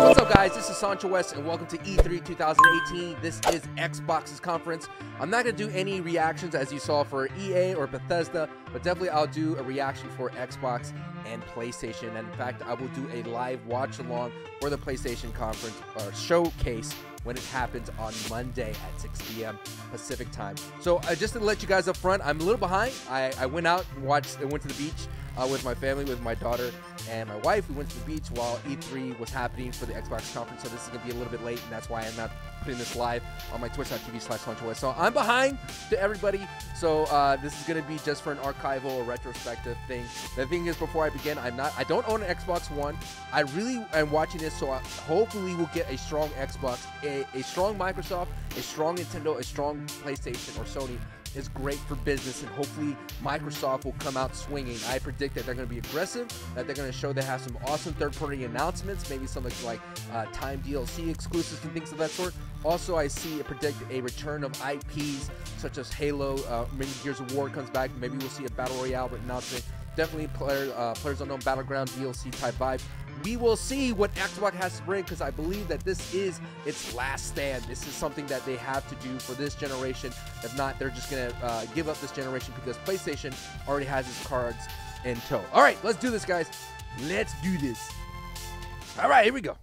What's up, guys? This is SanchoWest, and welcome to E3 2018. This is Xbox's conference. I'm not going to do any reactions as you saw for EA or Bethesda, but definitely I'll do a reaction for Xbox and PlayStation. And in fact, I will do a live watch-along for the PlayStation conference or showcase when it happens on Monday at 6 p.m. Pacific time. So just to let you guys up front, I'm a little behind. I went out and went to the beach with my family, with my daughter and my wife. We went to the beach while E3 was happening for the Xbox conference, so this is going to be a little bit late, and that's why I'm not putting this live on my twitch.tv/SanchoWest. So I'm behind to everybody, so this is going to be just for an archival or retrospective thing. The thing is, before I begin, I don't own an Xbox One. I really am watching this, so hopefully we'll get a strong Xbox, a strong Microsoft, a strong Nintendo, a strong PlayStation or Sony is great for business, and hopefully Microsoft will come out swinging. I predict that they're going to be aggressive, that they're going to show they have some awesome third-party announcements, maybe some like time DLC exclusives and things of that sort. Also, I predict a return of IPs such as Halo, maybe Gears of War comes back, maybe we'll see a Battle Royale announcement. Definitely PlayerUnknown Battleground DLC type vibe. We will see what Xbox has to bring, because I believe that this is its last stand. This is something that they have to do for this generation. If not, they're just going to give up this generation, because PlayStation already has its cards in tow. All right, let's do this, guys. Let's do this. All right, here we go.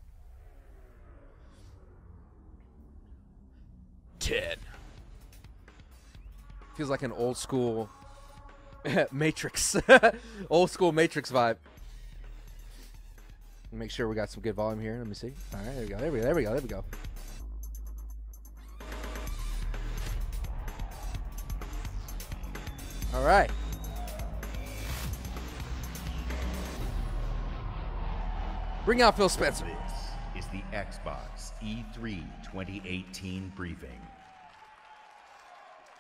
10. Feels like an old school Matrix. Old school Matrix vibe. Make sure we got some good volume here. Let me see. All right, there we go. There we go. All right. Bring out Phil Spencer. This is the Xbox E3 2018 briefing.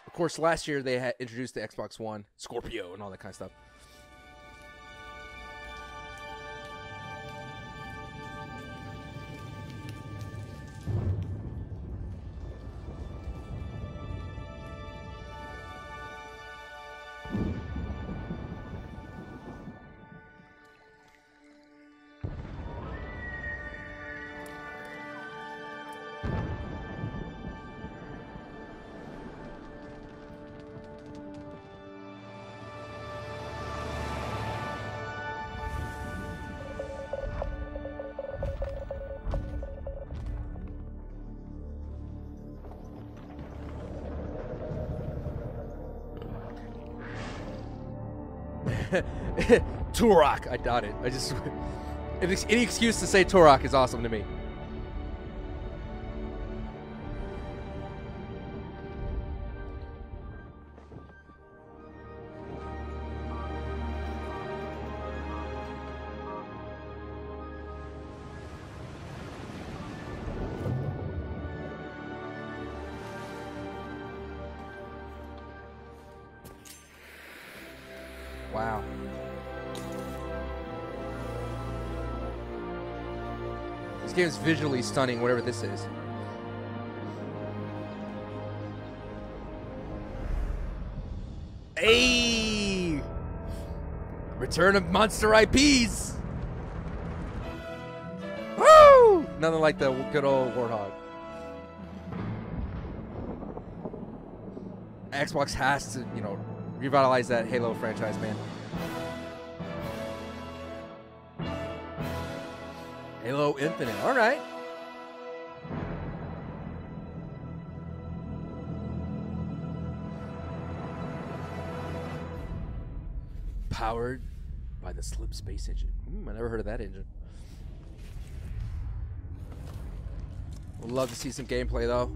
Of course, last year they had introduced the Xbox One, Scorpio, and all that kind of stuff. Turok, I doubt it. I just any excuse to say Turok is awesome to me. Wow. This game is visually stunning, whatever this is. Hey! Return of monster IPs! Woo! Nothing like the good old Warthog. Xbox has to, revitalize that Halo franchise, man. Halo Infinite, all right. Powered by the Slip Space engine. I never heard of that engine. Would love to see some gameplay, though.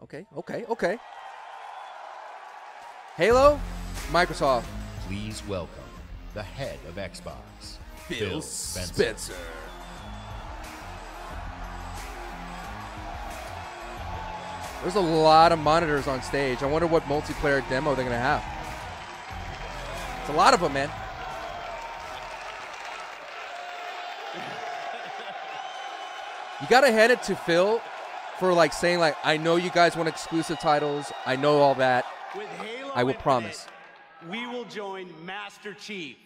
Okay. Halo, Microsoft. Please welcome the head of Xbox, Phil Spencer. There's a lot of monitors on stage. I wonder what multiplayer demo they're going to have. It's a lot of them, man. You got to hand it to Phil for saying I know you guys want exclusive titles. I know all that. With Halo I will Infinite, promise. We will join Master Chief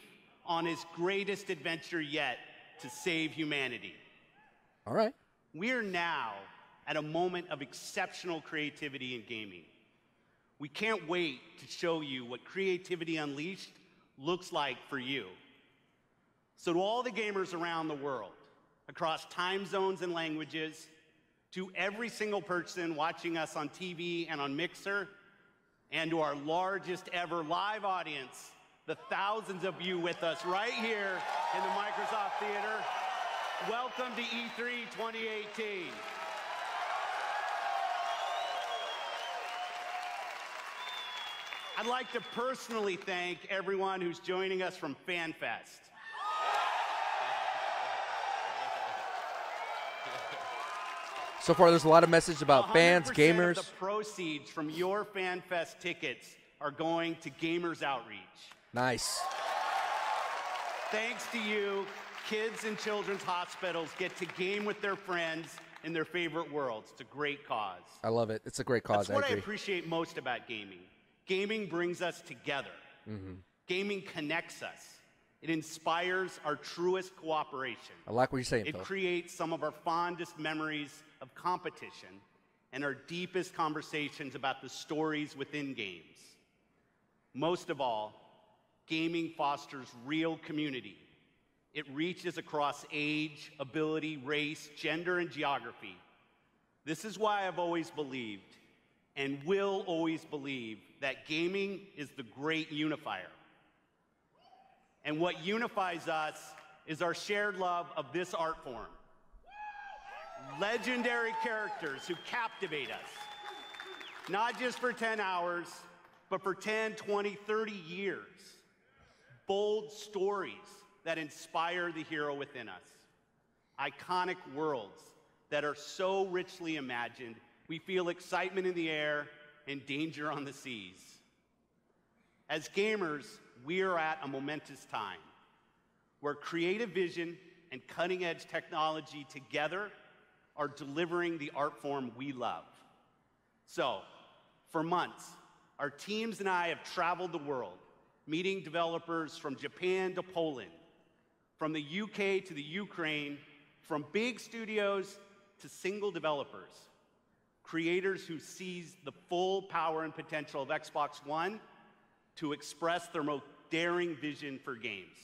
on his greatest adventure yet to save humanity. All right. We are now at a moment of exceptional creativity in gaming. We can't wait to show you what Creativity Unleashed looks like for you. So to all the gamers around the world, across time zones and languages, to every single person watching us on TV and on Mixer, and to our largest ever live audience, the thousands of you with us right here in the Microsoft Theater, welcome to E3 2018. I'd like to personally thank everyone who's joining us from FanFest. So far, there's a lot of message about fans, 100% gamers. of the proceeds from your FanFest tickets are going to Gamers Outreach. Nice. Thanks to you, kids in children's hospitals get to game with their friends in their favorite worlds. It's a great cause. I love it. It's a great cause. That's what I agree. appreciate most about gaming. Gaming brings us together. Gaming connects us. It inspires our truest cooperation. I like what you're saying, It Phil. creates some of our fondest memories of competition and our deepest conversations about the stories within games. Most of all, gaming fosters real community. It reaches across age, ability, race, gender, and geography. This is why I've always believed, and will always believe, that gaming is the great unifier. And what unifies us is our shared love of this art form. Legendary characters who captivate us, not just for 10 hours, but for 10, 20, 30 years. Bold stories that inspire the hero within us. Iconic worlds that are so richly imagined, we feel excitement in the air and danger on the seas. As gamers, we are at a momentous time where creative vision and cutting-edge technology together are delivering the art form we love. So, for months, our teams and I have traveled the world, meeting developers from Japan to Poland, from the UK to the Ukraine, from big studios to single developers, creators who seize the full power and potential of Xbox One to express their most daring vision for games.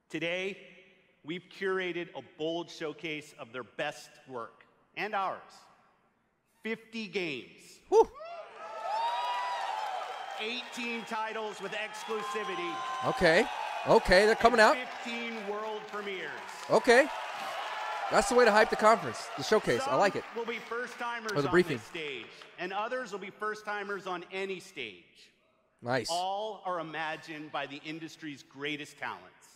Today, we've curated a bold showcase of their best work, and ours. 50 games. Woo. 18 titles with exclusivity. Okay. Okay, they're coming out. 15 world premieres. Okay. That's the way to hype the conference, the showcase. I like it. Some will be first-timers Or the on briefing. this stage, and others will be first-timers on any stage. Nice. All are imagined by the industry's greatest talents.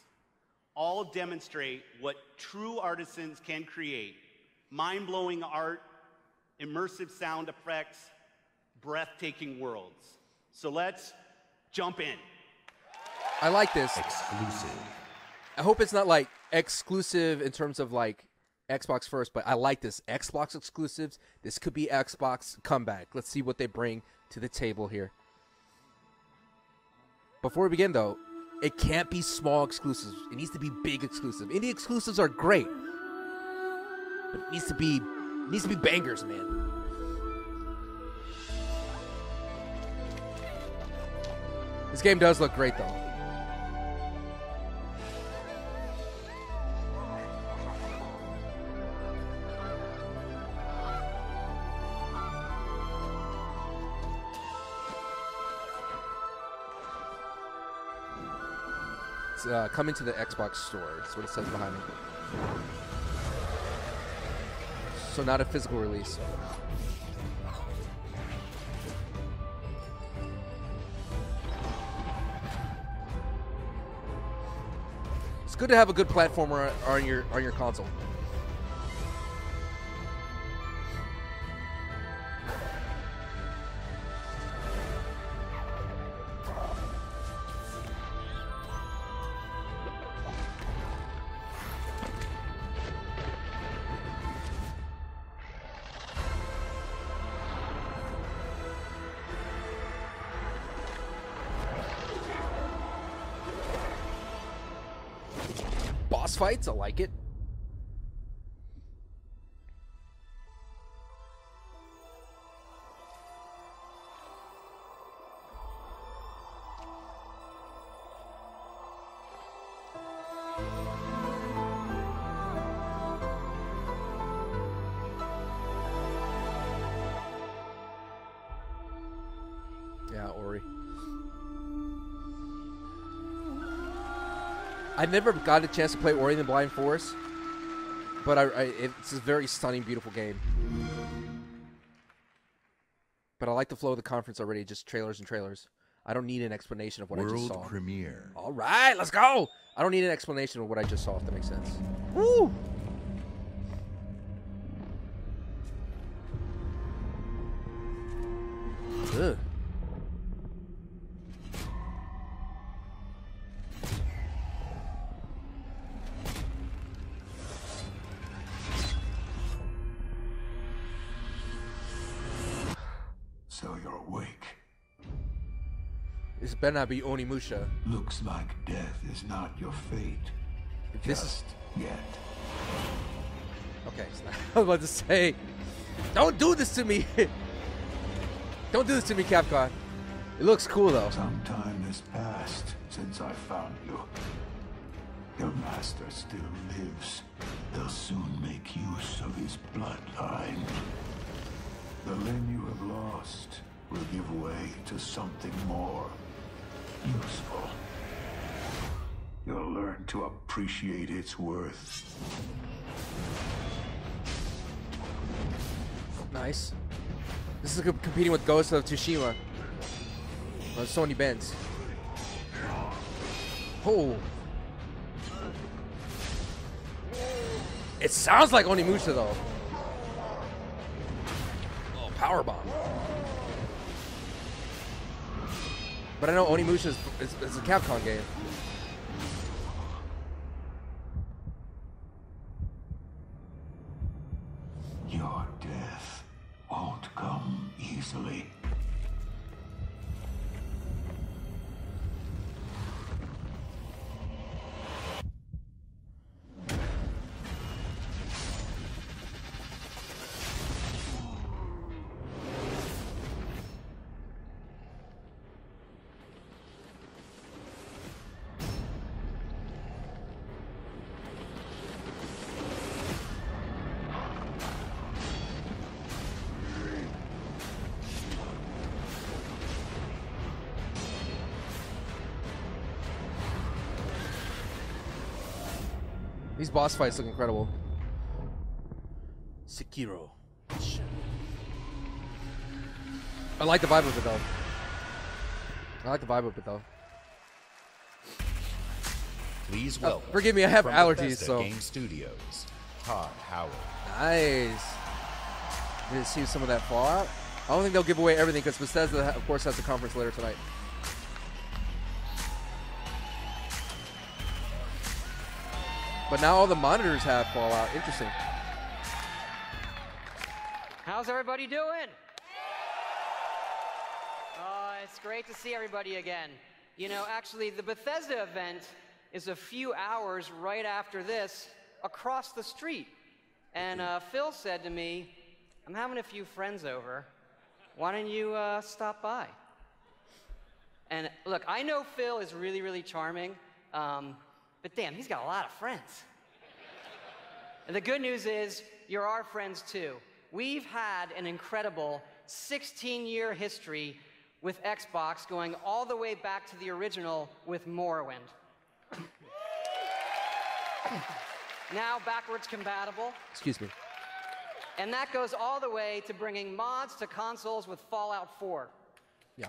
All demonstrate what true artisans can create: mind-blowing art, immersive sound effects, breathtaking worlds. So let's jump in. I like this. Exclusive. I hope it's not like exclusive in terms of like Xbox first, but I like this. Xbox exclusives. This could be Xbox comeback. Let's see what they bring to the table here. Before we begin, though, it can't be small exclusives. It needs to be big exclusive. Indie exclusives are great, but it needs to be bangers, man. This game does look great, though. It's coming to the Xbox store. That's what it says behind me. So not a physical release. It's good to have a good platformer on your console. boss fights. I like it. Yeah, Ori. I never got a chance to play Ori and the Blind Forest, but it's a very stunning, beautiful game. But I like the flow of the conference already, just trailers and trailers. I don't need an explanation of what I just saw. World premiere. All right, let's go. I don't need an explanation of what I just saw, if that makes sense. Woo! Ugh. So you're awake. This better not be Onimusha. Looks like death is not your fate. If this Just yet. Okay, so I was about to say, don't do this to me. Don't do this to me, Capcom. It looks cool, though. Some time has passed since I found you. Your master still lives. They'll soon make use of his bloodline. The limb you have lost will give way to something more useful. You'll learn to appreciate its worth. Nice. This is competing with Ghost of Tsushima. Sony Benz. Oh. It sounds like Onimusha, though. Oh, powerbomb. But I know Onimusha is a Capcom game. Your death won't come easily. These boss fights look incredible. Sekiro. I like the vibe of it, though. I like the vibe of it, though. Please welcome. Forgive me, I have from allergies, Bethesda so. Game Studios, Todd Howard. Nice. Did see some of that Fallout? I don't think they'll give away everything because Bethesda, of course, has a conference later tonight. But now all the monitors have Fallout. Interesting. How's everybody doing? It's great to see everybody again. You know, actually, the Bethesda event is a few hours right after this across the street. And Phil said to me, I'm having a few friends over. Why don't you stop by? And look, I know Phil is really, really charming. But damn, he's got a lot of friends. And the good news is, you're our friends too. We've had an incredible 16-year history with Xbox, going all the way back to the original with Morrowind. Now backwards compatible. Excuse me. And that goes all the way to bringing mods to consoles with Fallout 4. Yeah.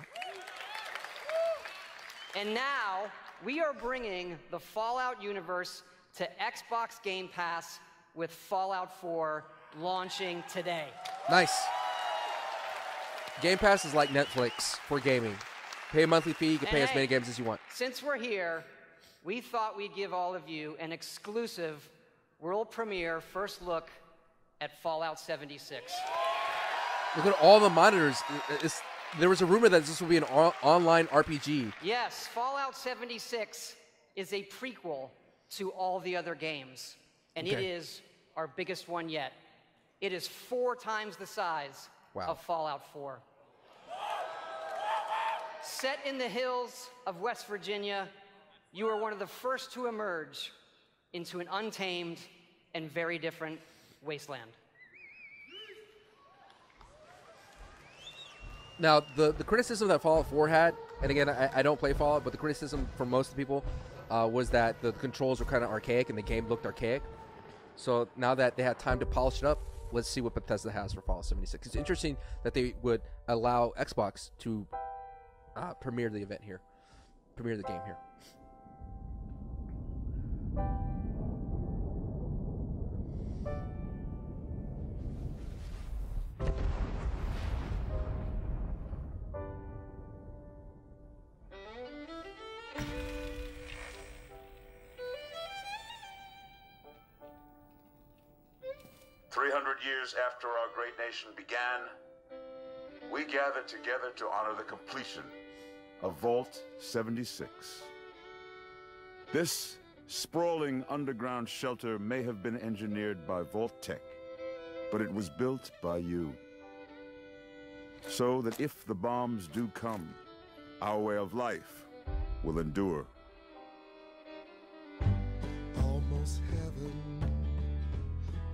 And now, we are bringing the Fallout universe to Xbox Game Pass with Fallout 4 launching today. Nice. Game Pass is like Netflix for gaming. Pay a monthly fee, you can pay as many games as you want. Since we're here, we thought we'd give all of you an exclusive world premiere first look at Fallout 76. Look at all the monitors. There was a rumor that this will be an online RPG. Yes, Fallout 76 is a prequel to all the other games, and it Okay. is our biggest one yet. It is 4 times the size of Fallout 4. Set in the hills of West Virginia, you are one of the first to emerge into an untamed and very different wasteland. Now, the criticism that Fallout 4 had, and again, I don't play Fallout, but the criticism from most of the people was that the controls were kind of archaic and the game looked archaic. So now that they had time to polish it up, let's see what Bethesda has for Fallout 76. It's interesting that they would allow Xbox to premiere the event here, premiere the game here. 300 years after our great nation began, we gathered together to honor the completion of Vault 76. This sprawling underground shelter may have been engineered by Vault Tech, but it was built by you. So that if the bombs do come, our way of life will endure. Almost heaven,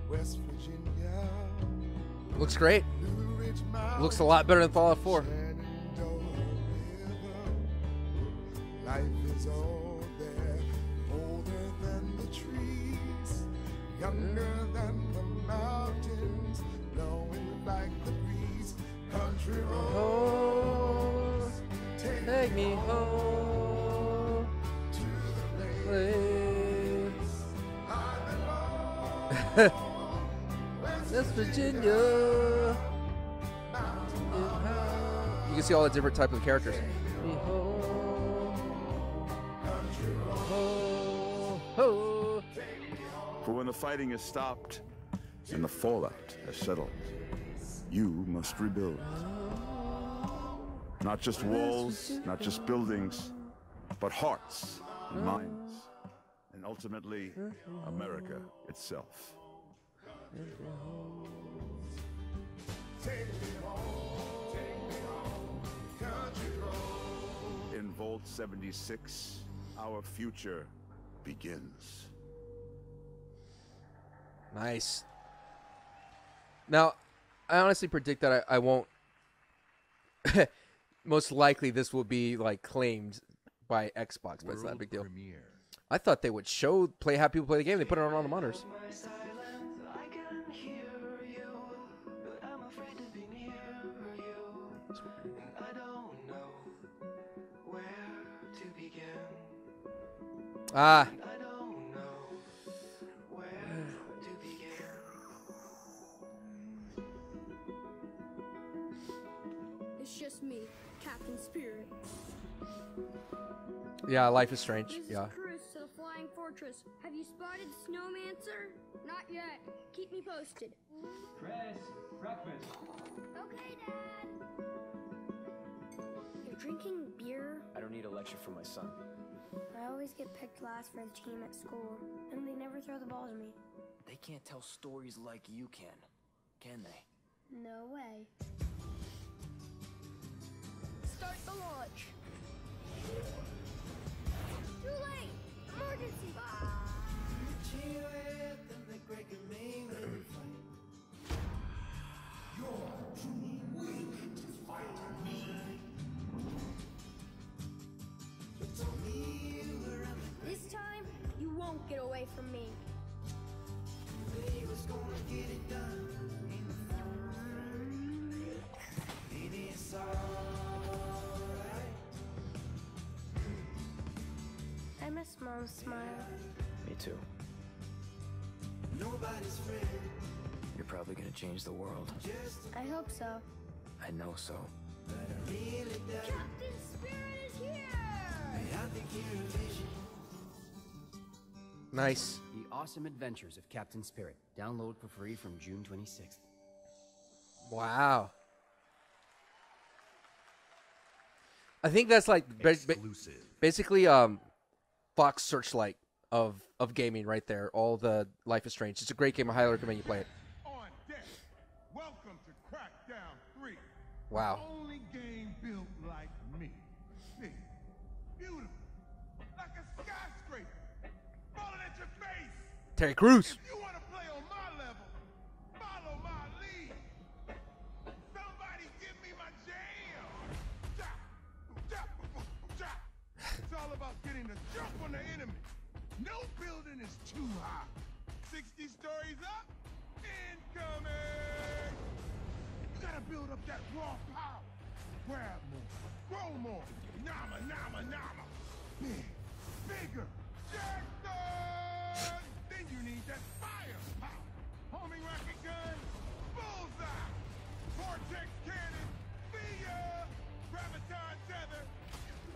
West Virginia. Looks great. Looks a lot better than Fallout 4. Life is all there, older than the trees, younger than the mountains, blowing like the breeze. Country roads, Take me home to the place. I belong. West Virginia. You can see all the different types of characters. Me home. Ho, ho. For when the fighting is stopped and the fallout has settled, you must rebuild. Not just walls, not just buildings, but hearts and minds, and ultimately, America itself. In Vault 76, our future begins. Nice. Now, I honestly predict that I won't. Most likely, this will be like claimed by Xbox, but it's not a big deal. I thought they would have people play the game. They put it on the monitors. Ah. It's just me, Captain Spirit. Yeah, life is strange. This Yeah. is Chris to the Flying Fortress. Have you spotted the Snowmancer? Not yet. Keep me posted. Chris, breakfast. Okay, Dad. You're drinking beer? I don't need a lecture from my son. I always get picked last for the team at school, and they never throw the ball to me. They can't tell stories like you can they? No way. Start the launch. Too late! Emergency! This time, you won't get away from me. I miss Mom's smile. Me too. You're probably gonna change the world. I hope so. I know so. Captain Spirit is here! Nice. The Awesome Adventures of Captain Spirit. Download for free from June 26th. Wow. I think that's like basically Fox Searchlight of gaming right there. All the Life is Strange. It's a great game. I highly recommend you play it. On deck. Welcome to Crackdown 3. Wow. The only game built like me. Big, beautiful, like a skyscraper, falling at your face. Terry Crews. If you want to play on my level, follow my lead. Somebody give me my jam. It's all about getting the jump on the enemy. No building is too high. 60 stories up, incoming. You gotta build up that raw power. Grab more, grow more. Nama, nama, nama. Big, bigger. Jackson! Then you need that firepower. Homing rocket gun, bullseye. Vortex cannon, see ya. Graviton tether.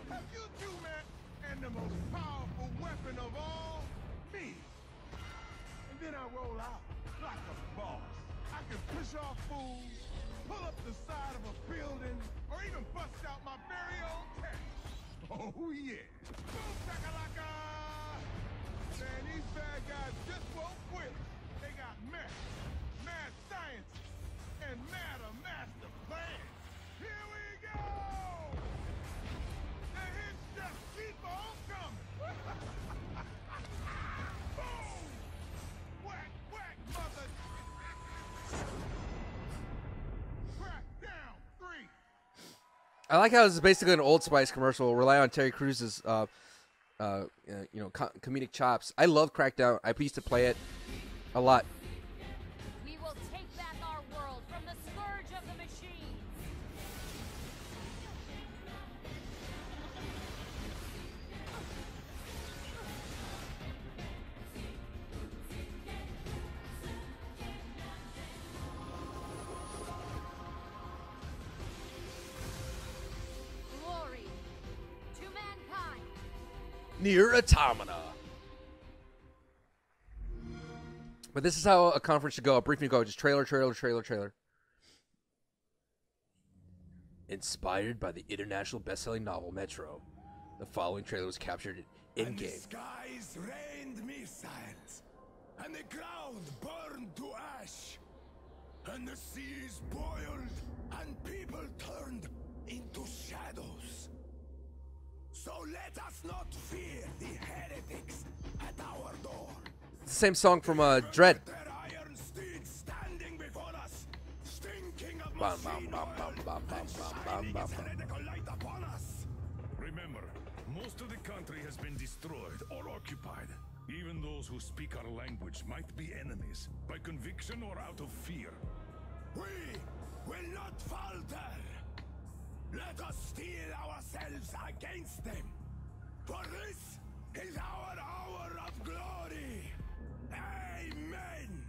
Have you two met? And the most powerful weapon of all, me. And then I roll out like a boss. I can push off fools, pull up the side of a building, or even bust out my very own tank. Oh yeah. Boom shakalaka! Man, these bad guys just won't quit. They got mad science, and mad a master plan. Here we go! The hits just keep on coming. Boom! Whack, whack, mother! Crack down 3. I like how this is basically an Old Spice commercial. Rely on Terry Crews's, comedic chops. I love Crackdown. I used to play it a lot. We will take back our world from the scourge of the machines. Glory to mankind. Near Automata. But this is how a conference should go. A briefing go. Just trailer. Inspired by the international best-selling novel Metro, the following trailer was captured in-game. The skies rained missiles, and the ground burned to ash, and the seas boiled, and people turned into shadows. So let us not fear the heretics at our door. Same song from Dread. Their iron steeds standing before us, stinking of Bam, machine bam, oil, bam, bam, bam, and bam, shining bam, his bam. heretical light upon us. Remember, most of the country has been destroyed or occupied. Even those who speak our language might be enemies, by conviction or out of fear. We will not falter. Let us steel ourselves against them. For this is our hour of glory. Amen.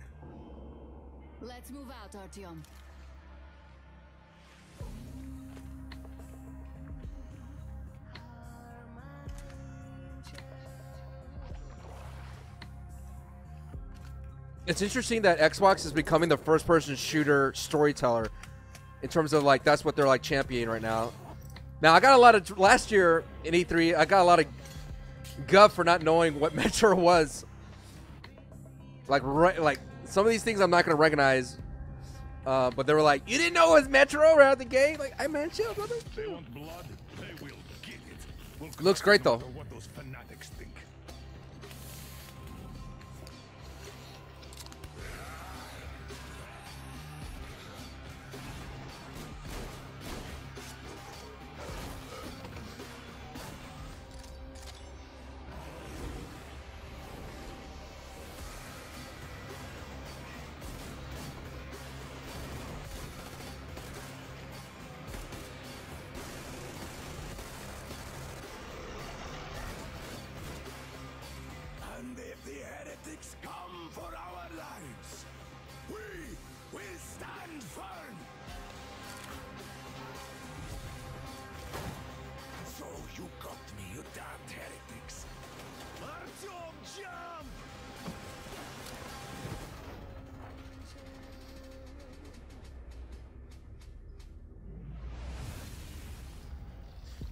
Let's move out, Artyom. It's interesting that Xbox is becoming the first-person shooter storyteller in terms of, like, that's what they're, like, championing right now. Now, I got a lot of... Last year in E3, I got a lot of guff for not knowing what Metro was. Like, some of these things I'm not going to recognize. But they were like, you didn't know it was Metro right out the gate? Like, I meant chill, brother. They want blood, they will get it. We'll Looks great, though. no matter what those fanatics think. And if the heretics come for our lives, we will stand firm. So you got me, you damned heretics. Artyom, jump!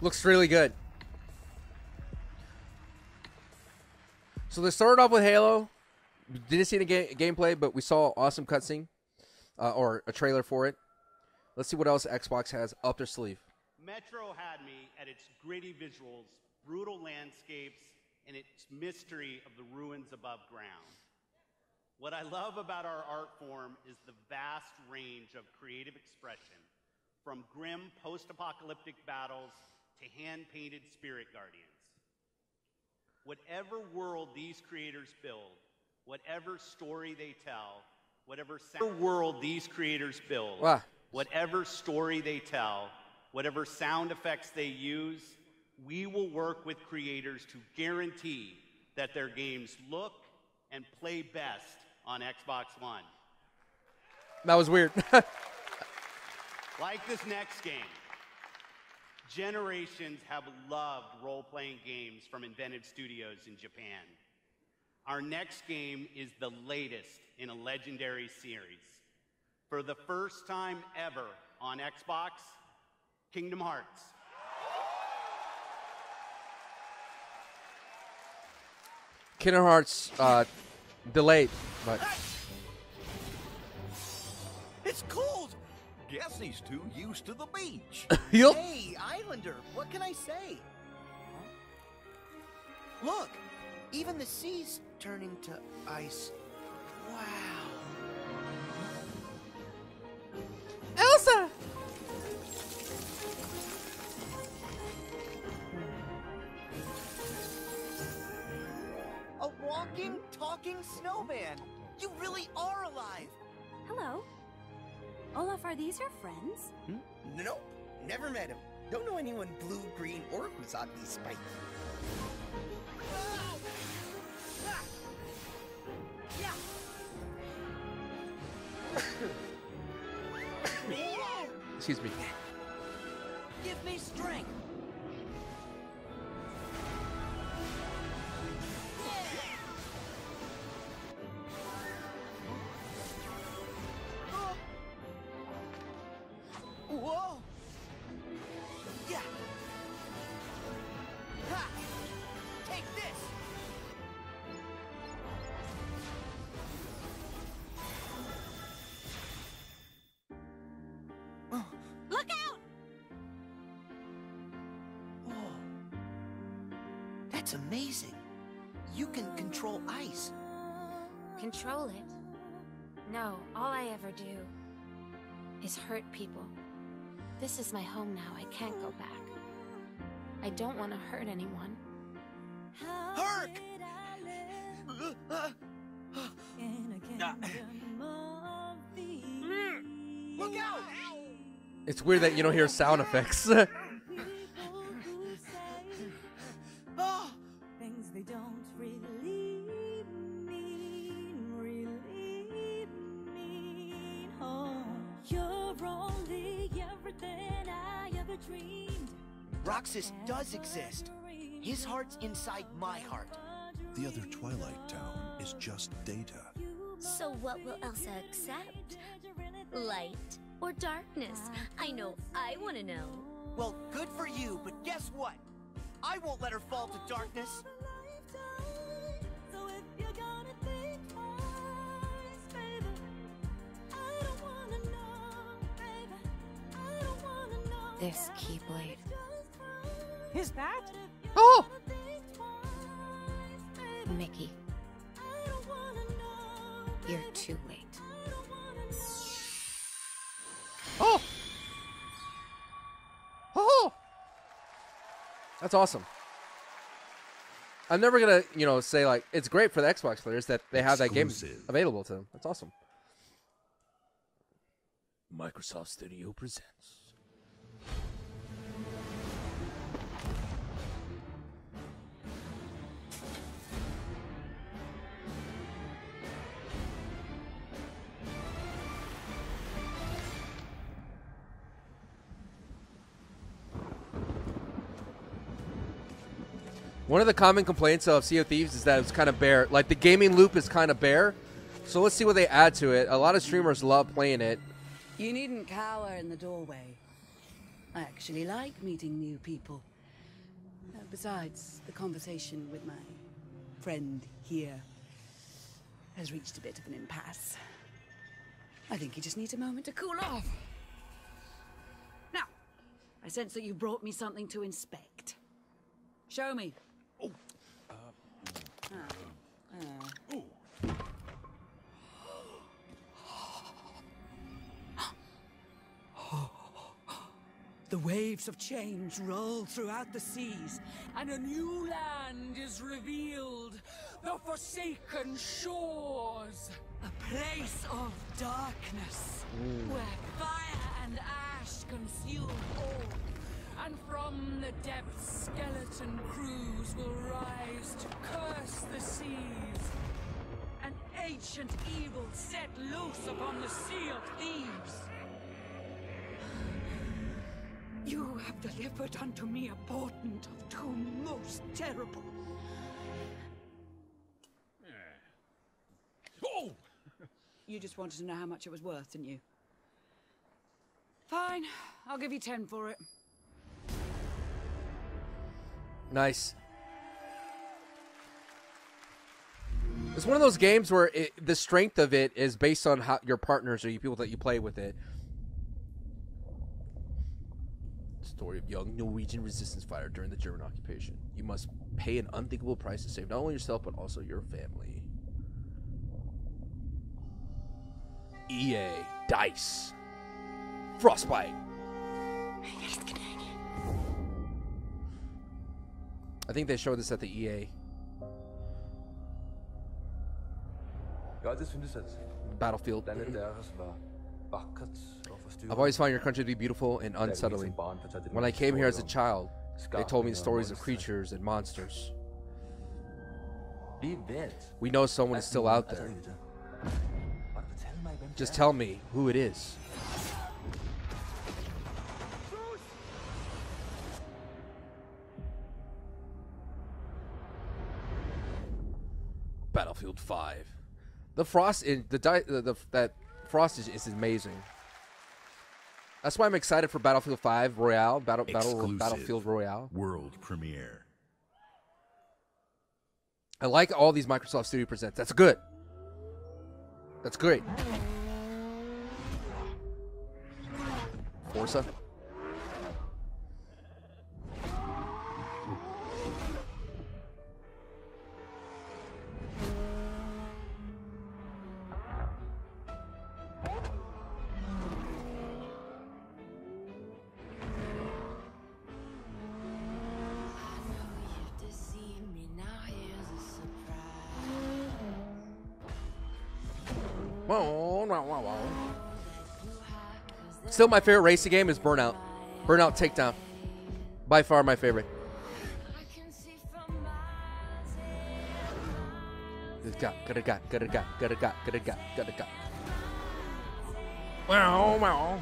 Looks really good. So So they started off with Halo. We didn't see the gameplay, but we saw awesome cutscene or a trailer for it. Let's see what else Xbox has up their sleeve. Metro had me at its gritty visuals, brutal landscapes, and its mystery of the ruins above ground. What I love about our art form is the vast range of creative expression, from grim post-apocalyptic battles to hand-painted spirit guardians. Whatever world these creators build, whatever story they tell, whatever sound effects they use, we will work with creators to guarantee that their games look and play best on Xbox One. That was weird. Like this next game, generations have loved role-playing games from inventive studios in Japan. Our next game is the latest in a legendary series. For the first time ever on Xbox, Kingdom Hearts. Kingdom Hearts delayed, but It's cold. Guess he's too used to the beach. Yup. Hey, Islander, what can I say? Look, even the sea's turning to ice. Wow. Elsa. A walking, talking snowman. You really are alive. Hello. Olaf, are these your friends? Nope, never met him. Don't know anyone blue, green, or who's oddly spiky. Excuse me. Give me strength. Whoa! Yeah! Ha! Take this! Look out! Whoa. That's amazing. You can control ice. Control it? No, all I ever do is hurt people. This is my home now. I can't go back. I don't want to hurt anyone. Hark! Look out! It's weird that you don't hear sound effects. Oh! Things they don't really mean, oh, you're only everything I ever dreamed. Roxas does exist. His heart's inside my heart. The other Twilight Town is just data. So what will Elsa accept? Light or darkness? I know I want to know. Well, good for you, but guess what? I won't let her fall to darkness. This Keyblade. Is that? Oh! Mickey. You're too late. Oh! Oh! That's awesome. I'm never gonna, say like it's great for the Xbox players that they have that game available to them. That's awesome. Microsoft Studio presents. One of the common complaints of Sea of Thieves is that it's kind of bare. Like, the gaming loop is kind of bare. So let's see what they add to it. A lot of streamers love playing it. You needn't cower in the doorway. I actually like meeting new people. Besides, the conversation with my friend here has reached a bit of an impasse. I think he just needs a moment to cool off. Now, I sense that you brought me something to inspect. Show me. Oh. The waves of change roll throughout the seas, and a new land is revealed. The Forsaken Shores. A place of darkness, where fire and ash consume all. And from the depths, skeleton crews will rise to curse the seas. An ancient evil set loose upon the Sea of Thieves. You have delivered unto me a portent of doom most terrible. Oh! You just wanted to know how much it was worth, didn't you? Fine, I'll give you 10 for it. Nice. It's one of those games where the strength of it is based on how your partners or you people that you play with it. Story of young Norwegian resistance fighter during the German occupation. You must pay an unthinkable price to save not only yourself but also your family. EA Dice Frostbite. I think they showed this at the EA Battlefield. I've always found your country to be beautiful and unsettling. When I came here as a child, they told me the stories of creatures and monsters. We know someone is still out there. Just tell me who it is. Battlefield 5. The frost in that frost is amazing. That's why I'm excited for Battlefield 5 Royale, Battlefield Royale. World premiere. I like all these Microsoft Studio Presents. That's good. That's great. Forza. Still, my favorite racing game is Burnout. Burnout Takedown. By far my favorite. Wow.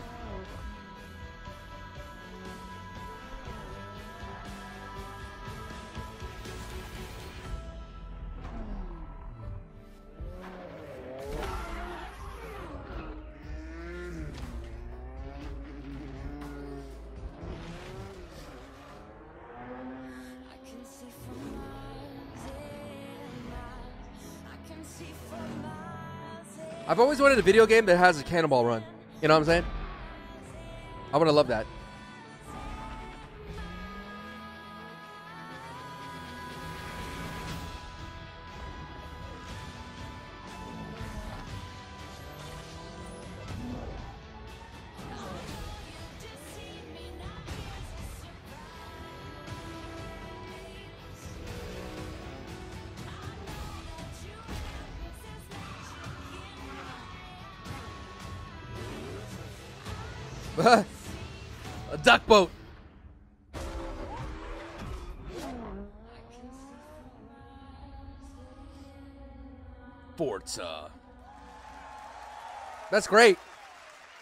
I've always wanted a video game that has a cannonball run. You know what I'm saying? I would have loved that. A duck boat. Forza. That's great.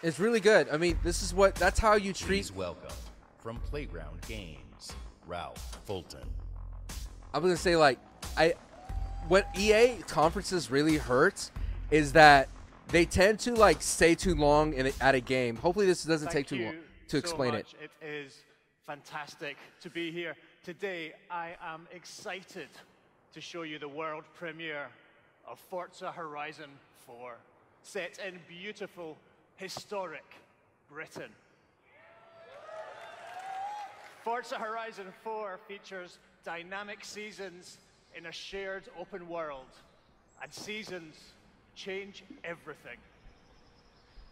It's really good. I mean, that's how you treat. Please welcome from Playground Games, Ralph Fulton. I was gonna say, like, what EA conferences really hurts is that they tend to like stay too long at a game. Hopefully this doesn't take too long to explain it. It is fantastic to be here today. I am excited to show you the world premiere of Forza Horizon 4, set in beautiful, historic Britain. Forza Horizon 4 features dynamic seasons in a shared open world, and seasons change everything.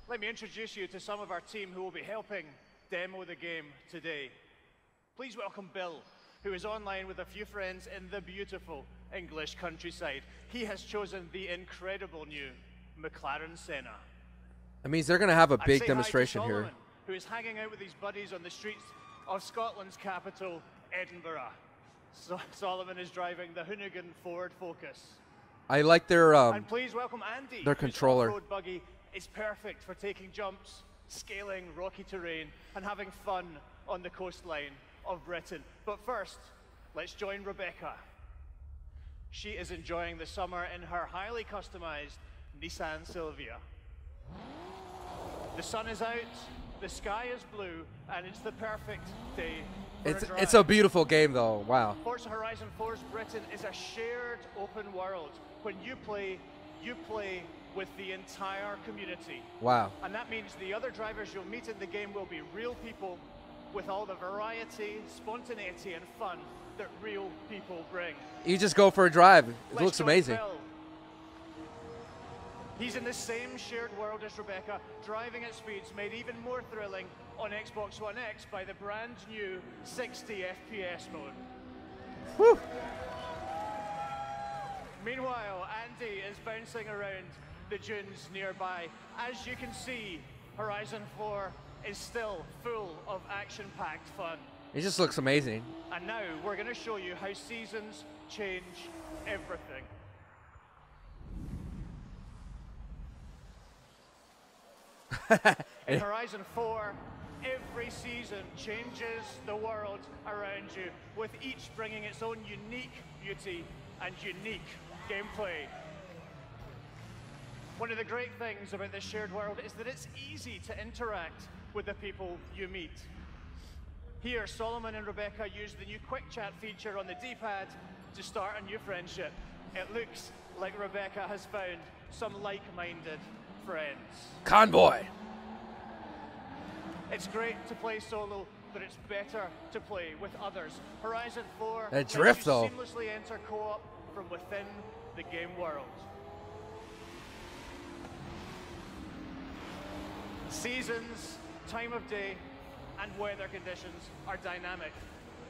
Let me introduce you to some of our team who will be helping demo the game today. Please welcome Bill, who is online with a few friends in the beautiful English countryside. He has chosen the incredible new McLaren Senna. That means they're going to have a And big say demonstration hi to here. Solomon, who is hanging out with his buddies on the streets of Scotland's capital, Edinburgh. So Solomon is driving the Hoonigan Ford Focus. I like their And please welcome Andy, their whose controller. off-road buggy is perfect for taking jumps, scaling rocky terrain, and having fun on the coastline of Britain. But first, let's join Rebecca. She is enjoying the summer in her highly customized Nissan Silvia. The sun is out, the sky is blue, and it's the perfect day for a drive. It's a beautiful game though. Wow. Forza Horizon 4's Britain is a shared open world. When you play with the entire community. Wow. And that means the other drivers you'll meet in the game will be real people with all the variety, spontaneity, and fun that real people bring. You just go for a drive. It Let's looks join amazing. Phil. He's in the same shared world as Rebecca, driving at speeds made even more thrilling on Xbox One X by the brand new 60 FPS mode. Whew. Meanwhile, Andy is bouncing around the dunes nearby. As you can see, Horizon 4 is still full of action-packed fun. It just looks amazing. And now we're going to show you how seasons change everything. In Horizon 4, every season changes the world around you, with each bringing its own unique beauty and unique gameplay. One of the great things about this shared world is that it's easy to interact with the people you meet. Here, Solomon and Rebecca use the new quick chat feature on the D-pad to start a new friendship. It looks like Rebecca has found some like-minded friends. Convoy. It's great to play solo, but it's better to play with others. Horizon 4 That drift, lets you though. seamlessly enter co-op from within the game world. Seasons, time of day, and weather conditions are dynamic,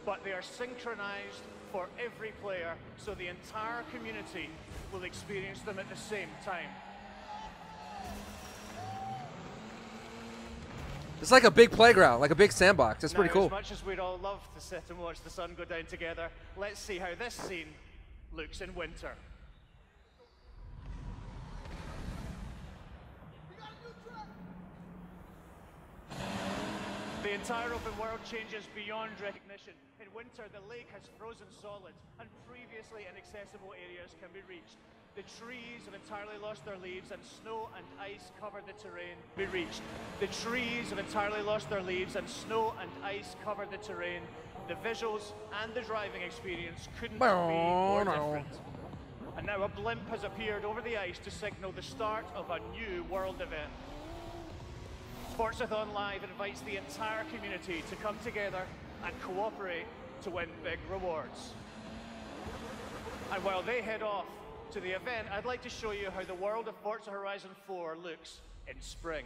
but they are synchronized for every player, so the entire community will experience them at the same time. It's like a big playground, like a big sandbox. That's pretty Now, cool. As much as we'd all love to sit and watch the sun go down together, let's see how this scene looks in winter. The entire open world changes beyond recognition. In winter, the lake has frozen solid, and previously inaccessible areas can be reached. The trees have entirely lost their leaves, and snow and ice cover the terrain. The trees have entirely lost their leaves, and snow and ice cover the terrain. The visuals and the driving experience couldn't be more different. And now a blimp has appeared over the ice to signal the start of a new world event. Forzathon Live invites the entire community to come together and cooperate to win big rewards. And while they head off to the event, I'd like to show you how the world of Forza Horizon 4 looks in spring.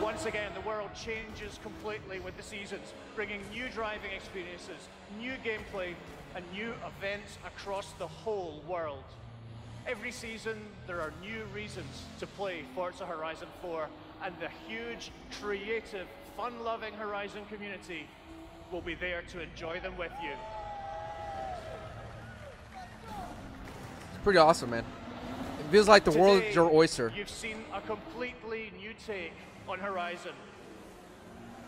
Once again, the world changes completely with the seasons, bringing new driving experiences, new gameplay, and new events across the whole world. Every season, there are new reasons to play Forza Horizon 4, and the huge, creative, fun-loving Horizon community will be there to enjoy them with you. It's pretty awesome, man. It feels like the world is your oyster. You've seen a completely new take on Horizon.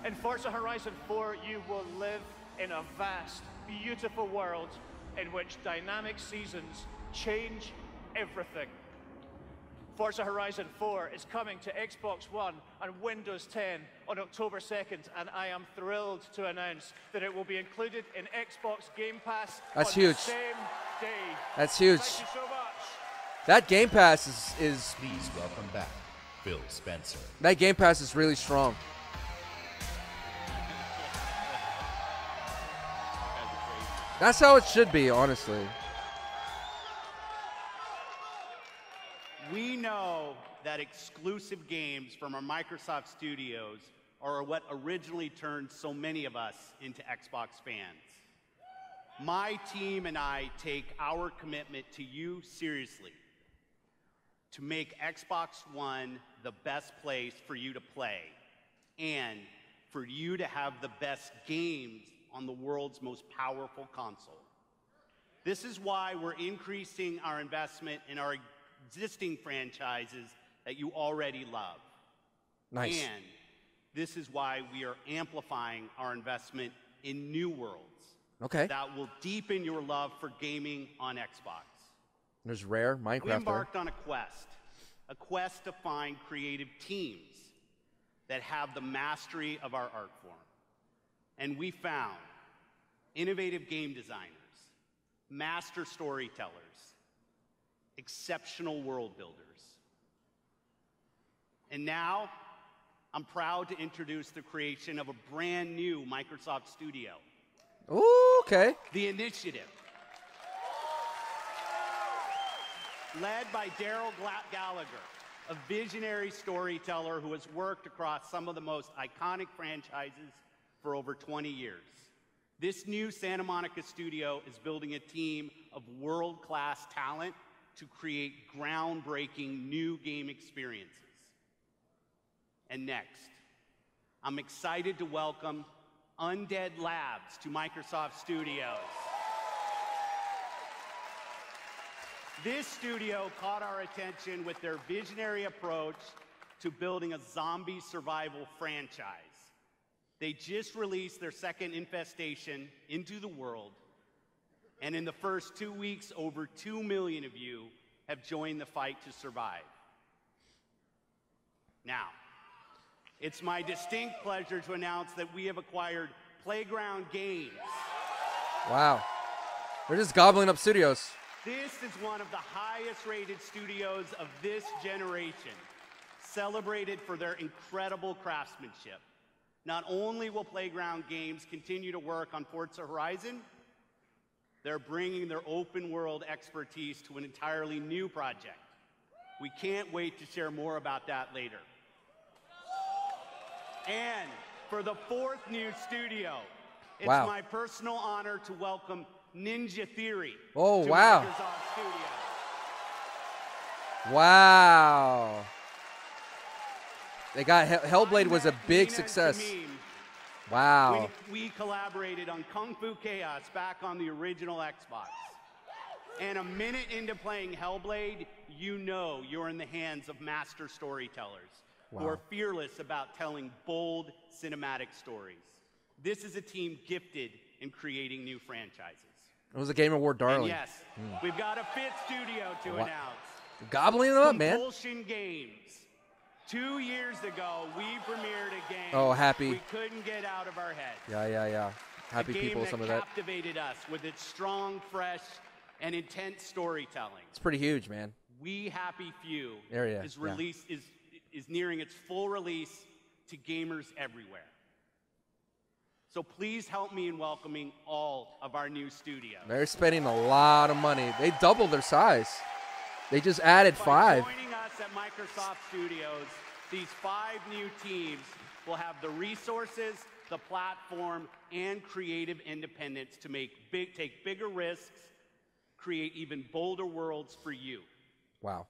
In Forza Horizon 4, you will live in a vast, beautiful world in which dynamic seasons change everything. Forza Horizon 4 is coming to Xbox One and Windows 10 on October 2nd, and I am thrilled to announce that it will be included in Xbox Game Pass That's on huge. the same day. That's huge. Thank you so much. That Game Pass is Please welcome back Phil Spencer. that Game Pass is really strong. That's how it should be, honestly. We know that exclusive games from our Microsoft studios are what originally turned so many of us into Xbox fans. My team and I take our commitment to you seriously to make Xbox One the best place for you to play and for you to have the best games on the world's most powerful console. This is why we're increasing our investment in our existing franchises that you already love. Nice. And this is why we are amplifying our investment in new worlds. Okay. That will deepen your love for gaming on Xbox. There's Rare, We Minecraft there. embarked on a quest to find creative teams that have the mastery of our art form. And we found innovative game designers, master storytellers, exceptional world builders. And now, I'm proud to introduce the creation of a brand new Microsoft studio. Ooh, okay. The Initiative. Led by Daryl Gallagher, a visionary storyteller who has worked across some of the most iconic franchises for over 20 years. This new Santa Monica studio is building a team of world-class talent to create groundbreaking new game experiences. And next, I'm excited to welcome Undead Labs to Microsoft Studios. This studio caught our attention with their visionary approach to building a zombie survival franchise. They just released their second infestation into the world, and in the first 2 weeks, over 2 million of you have joined the fight to survive. Now, it's my distinct pleasure to announce that we have acquired Playground Games. Wow. They're just gobbling up studios. This is one of the highest-rated studios of this generation, celebrated for their incredible craftsmanship. Not only will Playground Games continue to work on Forza Horizon, they're bringing their open-world expertise to an entirely new project. We can't wait to share more about that later. And for the fourth new studio, it's Wow. my personal honor to welcome Ninja Theory. Oh, to wow. Microsoft Studios. Wow. They got Hellblade was a big Nina success. Tamim. Wow. We collaborated on Kung Fu Chaos back on the original Xbox. And a minute into playing Hellblade, you know you're in the hands of master storytellers who Wow. are fearless about telling bold cinematic stories. This is a team gifted in creating new franchises. It was a Game Award darling. And yes, we've got a fifth studio to Wow. announce. Gobbling them up, man. Compulsion Games. 2 years ago, we premiered a game Oh, happy. we couldn't get out of our heads. Yeah. Happy a game people, that some of that. captivated us with its strong, fresh, and intense storytelling. It's pretty huge, man. We Happy Few Area, is yeah. released is nearing its full release to gamers everywhere. So please help me in welcoming all of our new studios. They're spending a lot of money. They doubled their size. They just added By 5. joining us at Microsoft Studios, these 5 new teams will have the resources, the platform, and creative independence to take bigger risks, create even bolder worlds for you. Wow.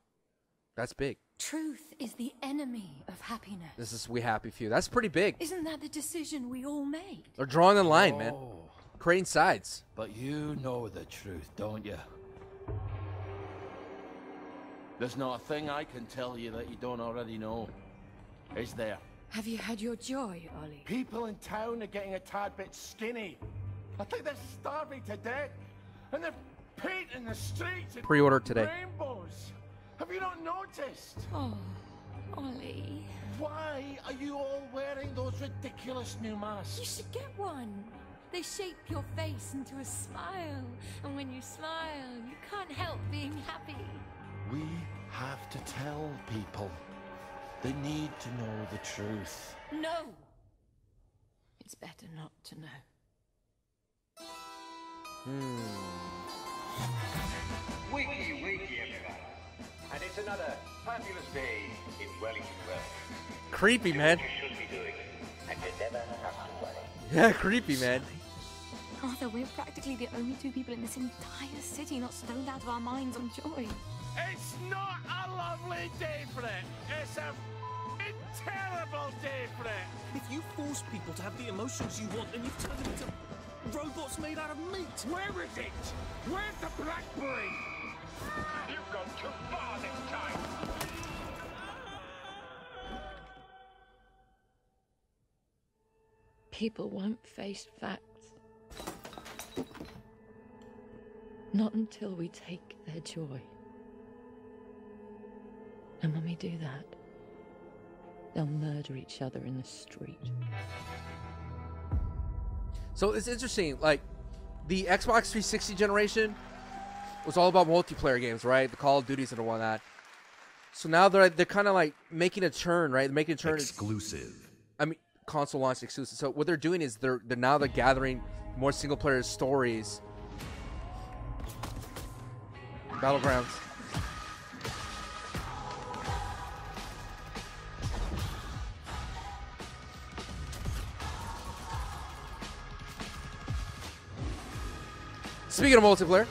That's big. Truth is the enemy of happiness. This is We Happy Few. That's pretty big. Isn't that the decision we all made? They're drawing the line, man. Creating sides. But you know the truth, don't you? There's not a thing I can tell you that you don't already know. Is there? Have you had your joy, Ollie? People in town are getting a tad bit skinny. I think they're starving to death. And they're painting the streets in Pre-order today. rainbows. Have you not noticed? Oh, Ollie. Why are you all wearing those ridiculous new masks? You should get one. They shape your face into a smile. And when you smile, you can't help being happy. We have to tell people. They need to know the truth. No! It's better not to know. Wakey, wakey, everyone. And it's another fabulous day in Wellington World. Creepy, man. You should be doing, and you never have to worry. Yeah, creepy, man. Arthur, we're practically the only two people in this entire city not stoned out of our minds on joy. It's not a lovely day for it. It's a terrible day for it. If you force people to have the emotions you want, then you've turned them into robots made out of meat. Where is it? Where's the blackberry? You've gone too far this time. People won't face facts. Not until we take their joy. And when we do that, they'll murder each other in the street. So it's interesting, like, the Xbox 360 generation was all about multiplayer games, right? The Call of Duties and all that. So now they're kind of like making a turn, right? Making a turn. Exclusive. I mean, console launch exclusive. So what they're doing is they're gathering more single player stories. Battlegrounds. Speaking of multiplayer,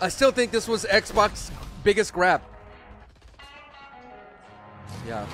I still think this was Xbox's biggest grab. Yeah.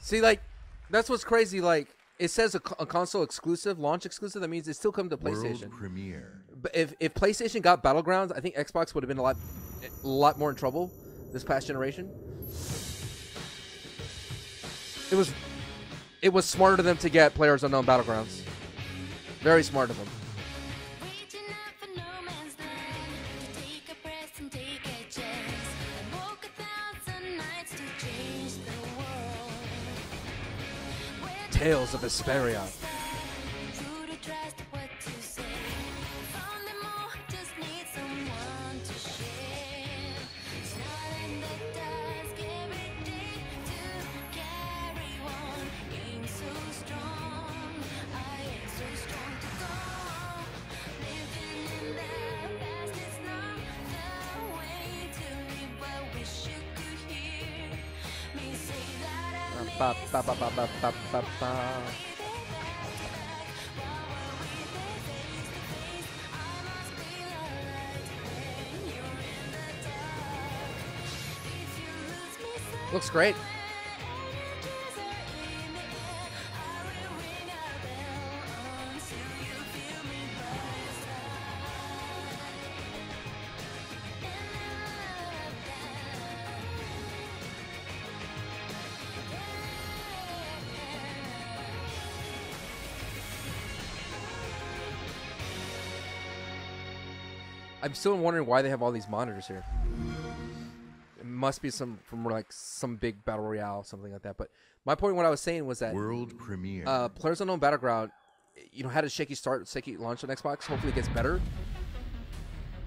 See, like, that's what's crazy. Like, it says a console exclusive, launch exclusive. That means it still comes to PlayStation. World premiere. But if PlayStation got Battlegrounds, I think Xbox would have been a lot more in trouble this past generation. It was smart of them to get PlayerUnknown's Battlegrounds. Very smart of them. Tales of Vesperia. Ba, ba, ba, ba, ba, ba, ba, ba. Looks great. I'm still wondering why they have all these monitors here. It must be from like some big battle royale, something like that. But my point, what I was saying was that World premiere. PlayerUnknown Battleground, had a shaky start, shaky launch on Xbox. Hopefully, it gets better.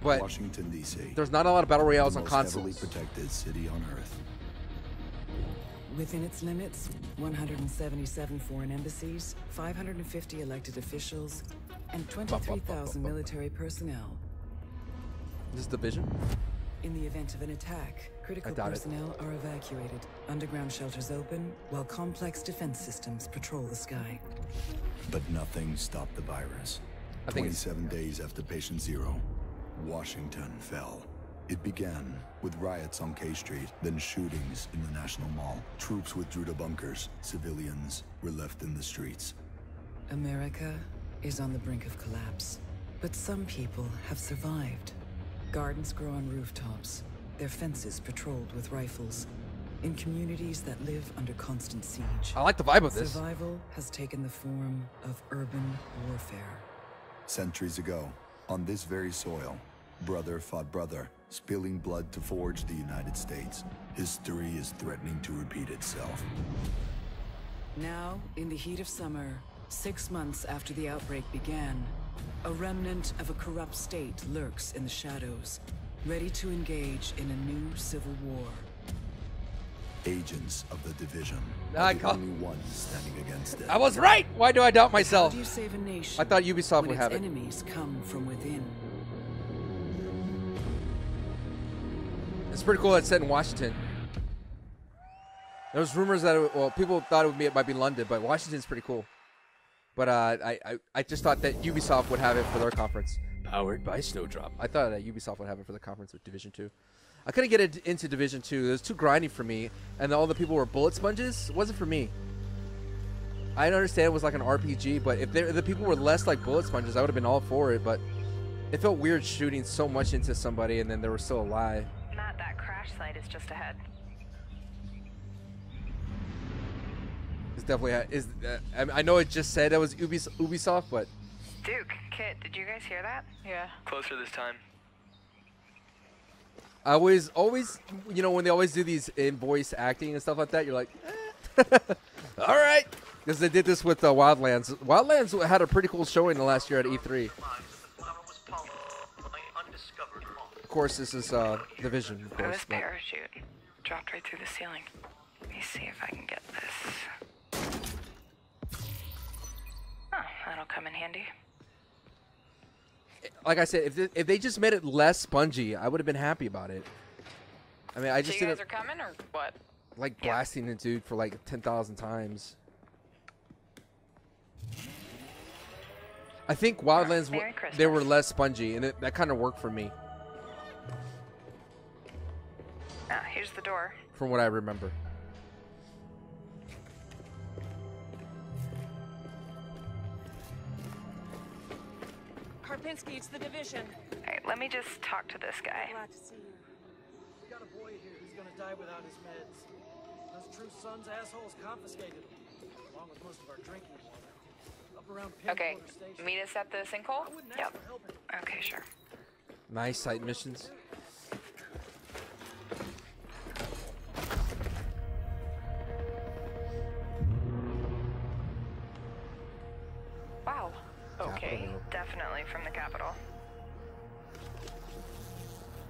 But Washington D.C. There's not a lot of battle royales on most consoles. heavily protected city on Earth. Within its limits, 177 foreign embassies, 550 elected officials, and 23,000 military personnel. This is Division? In the event of an attack, critical personnel are evacuated. Underground shelters open, while complex defense systems patrol the sky. But nothing stopped the virus. 27 days after patient zero, Washington fell. It began with riots on K Street, then shootings in the National Mall. Troops withdrew to bunkers. Civilians were left in the streets. America is on the brink of collapse. But some people have survived. Gardens grow on rooftops, their fences patrolled with rifles, in communities that live under constant siege. I like the vibe of this. Survival has taken the form of urban warfare. Centuries ago, on this very soil, brother fought brother, spilling blood to forge the United States. History is threatening to repeat itself. Now, in the heat of summer, 6 months after the outbreak began, a remnant of a corrupt state lurks in the shadows, ready to engage in a new civil war. Agents of the Division I are the only ones standing against it. I was right! Why do I doubt myself? How do you save a nation I thought Ubisoft when would have its it. enemies come from within? It's pretty cool that it's set in Washington. There was rumors that, people thought it might be London, but Washington's pretty cool. But I just thought that Ubisoft would have it for their conference. Powered by Snowdrop. I thought that Ubisoft would have it for the conference with Division 2. I couldn't get it into Division 2. It was too grindy for me, and all the people were bullet sponges. It wasn't for me. I understand it was like an RPG, but if the people were less like bullet sponges, I would have been all for it, but it felt weird shooting so much into somebody and then they were still alive. Matt, that crash site is just ahead. It's definitely I know it just said it was Ubisoft, but Duke, Kit, did you guys hear that? Yeah. Closer this time. I always, when they always do these in voice acting and stuff like that, you're like, all right, because they did this with Wildlands. Wildlands had a pretty cool showing the last year at E3. Of course, this is Division. Of course, This parachute dropped right through the ceiling. Let me see if I can get this. Oh, that'll come in handy. Like I said, if they just made it less spongy, I would have been happy about it. I mean, I just So you didn't guys are coming or what? like blasting the dude for like 10,000 times. I think Wildlands Merry they were Christmas. less spongy, and that kind of worked for me, Ah, here's the door. from what I remember. Karpinski, it's the Division. Alright, let me just talk to this guy. Glad to see you. We got a boy here who's gonna die without his meds. Those True Sons assholes confiscated them, along with most of our drinking water. Up around Okay, Pinwater Station. meet us at the sinkhole? Yep. Okay, sure. Nice side missions. Wow. Okay, Capital. definitely from the capital.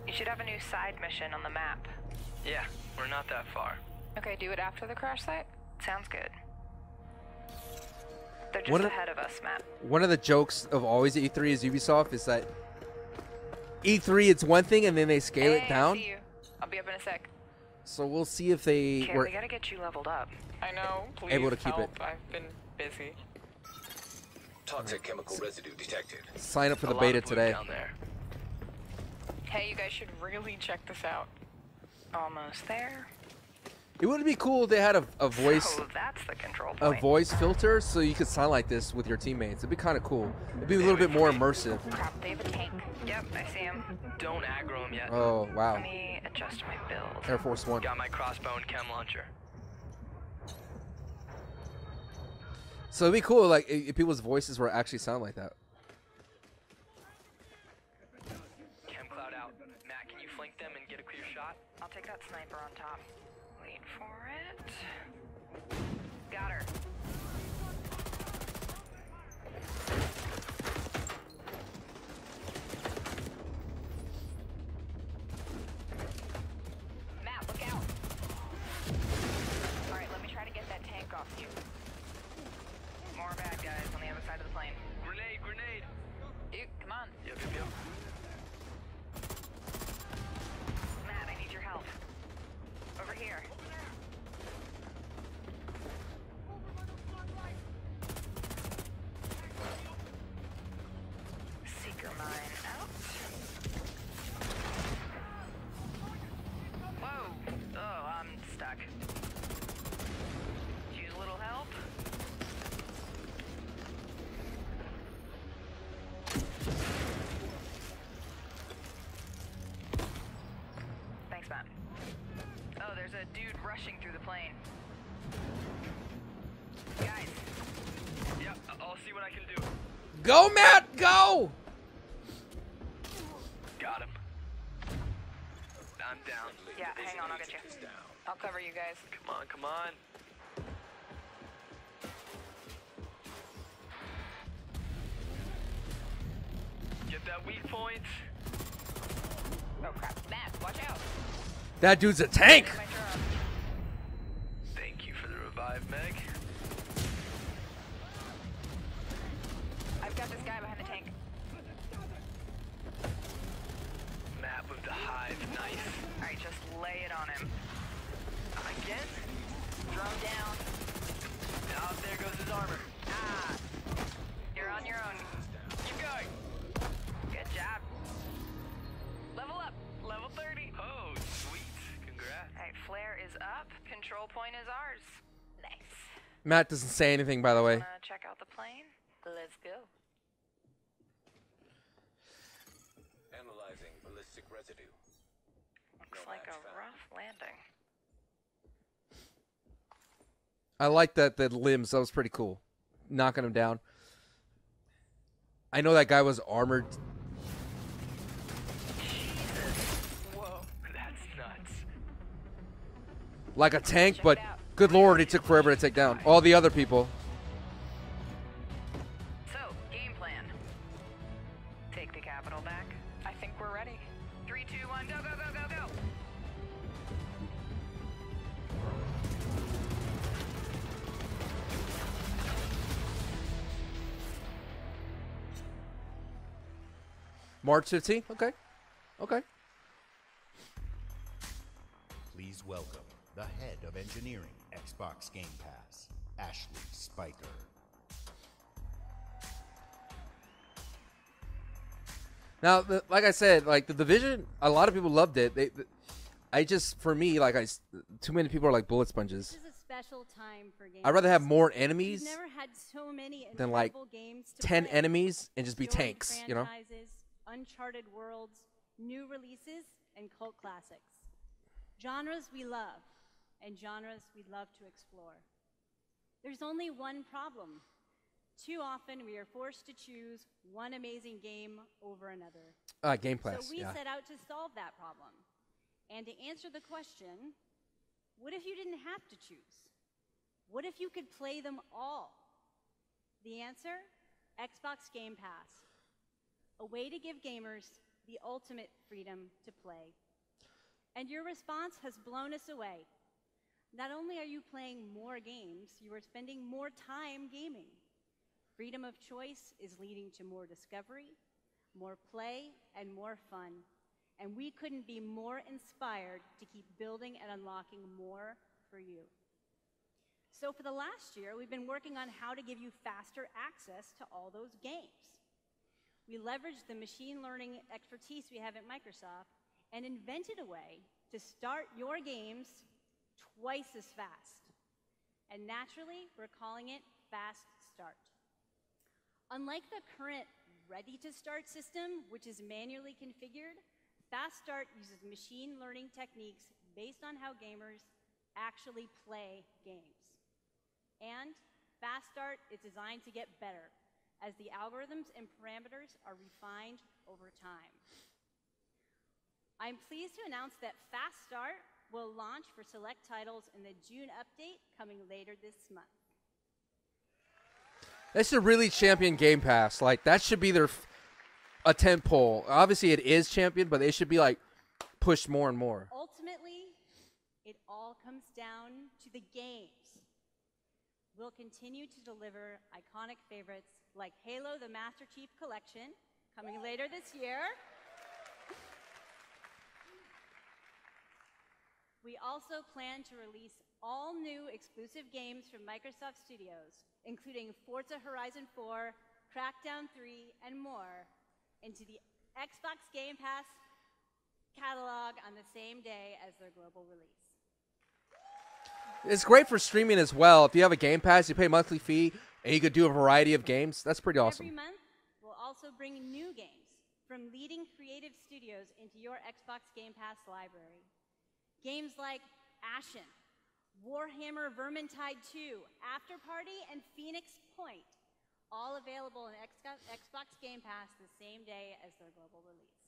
You should have a new side mission on the map. Yeah, we're not that far. Okay, do it after the crash site? Sounds good. They're just What ahead of us, Matt. One of the jokes of always at E3 is Ubisoft is that E3 it's one thing and then they scale it I down. see you. I'll be up in a sec. So we'll see if they Okay, were we gotta get you leveled up. I know. Please able to keep help. it. I've been busy. Toxic chemical residue detected. Sign up for the A lot beta of blue today. down there. Hey, you guys should really check this out. Almost there. It would be cool if they had a voice So that's the control a point. voice filter so you could sound like this with your teammates. It'd be kind of cool. It'd be a little bit more immersive. Crap, they have a tank. Yep, I see him. Don't aggro him yet. Oh, wow. Let me adjust my build. Air Force One. Got my crossbow and chem launcher. So it'd be cool like if people's voices were actually sound like that. Chem cloud out. Matt, can you flank them and get a clear shot? I'll take that sniper on top. Wait for it. Got her. Matt, look out. Alright, let me try to get that tank off you. More bad guys on the other side of the plane. Grenade, grenade! Dude, come on. Yep, yep, yep. Matt, I need your help. Over here. Seeker mine out. Whoa! Oh, I'm stuck. Use a little help. Thanks, Matt. Oh, there's a dude rushing through the plane. Guys. Yep, I'll see what I can do. Go, Matt, go! Got him. I'm down. Yeah, hang on, I'll get you. I'll cover you guys. Come on, come on. Get that weak point. Oh crap. Matt, watch out. That dude's a tank. Thank you for the revive, Meg. I've got this guy behind the tank. Matt with the hive knife. Alright, just lay it on him. Again? Drum down. Oh, there goes his armor. Ah. You're on your own. Keep going. Good job. Level up. Level 30. Oh, sweet. Congrats. Alright, flare is up. Control point is ours. Nice. Matt doesn't say anything, by the way. Wanna check out the plane? Let's go. Analyzing ballistic residue. Looks like a rough landing. I like that the limbs. That was pretty cool. Knocking him down. I know that guy was armored. Whoa, that's nuts. Like a tank, but good lord, he took forever to take down all the other people. So, game plan. Take the capital back. I think we're ready. 3, 2, 1, go, go, go, go, go! March 15th? Okay. Okay. Please welcome the head of engineering, Xbox Game Pass, Ashley Spiker. Now, like I said, like the Division, a lot of people loved it. For me, too many people are like bullet sponges. This is a special time for games. I'd rather have more enemies We've never had so many than like incredible games to 10 play. enemies and just be Storied tanks, you know? franchises, uncharted worlds, new releases, and cult classics. Genres we love, and genres we love to explore. There's only one problem. Too often we are forced to choose one amazing game over another. Game Pass, So we yeah. set out to solve that problem. And to answer the question, what if you didn't have to choose? What if you could play them all? The answer? Xbox Game Pass. A way to give gamers the ultimate freedom to play. And your response has blown us away. Not only are you playing more games, you are spending more time gaming. Freedom of choice is leading to more discovery, more play, and more fun. And we couldn't be more inspired to keep building and unlocking more for you. So for the last year, we've been working on how to give you faster access to all those games. We leveraged the machine learning expertise we have at Microsoft and invented a way to start your games twice as fast. And naturally, we're calling it Fast Start. Unlike the current ready-to-start system, which is manually configured, Fast Start uses machine learning techniques based on how gamers actually play games. And Fast Start is designed to get better as the algorithms and parameters are refined over time. I'm pleased to announce that Fast Start will launch for select titles in the June update coming later this month. They should really champion Game Pass. Like, that should be their a tentpole. Obviously, it is champion, but they should be like pushed more and more. Ultimately, it all comes down to the games. We'll continue to deliver iconic favorites like Halo: The Master Chief Collection, coming later this year. We also plan to release all new exclusive games from Microsoft Studios, including Forza Horizon 4, Crackdown 3, and more, into the Xbox Game Pass catalog on the same day as their global release. It's great for streaming as well. If you have a Game Pass, you pay a monthly fee, and you could do a variety of games. That's pretty awesome. Every month, we'll also bring new games from leading creative studios into your Xbox Game Pass library. Games like Ashen, Warhammer Vermintide 2, After Party, and Phoenix Point, all available in Xbox Game Pass the same day as their global release.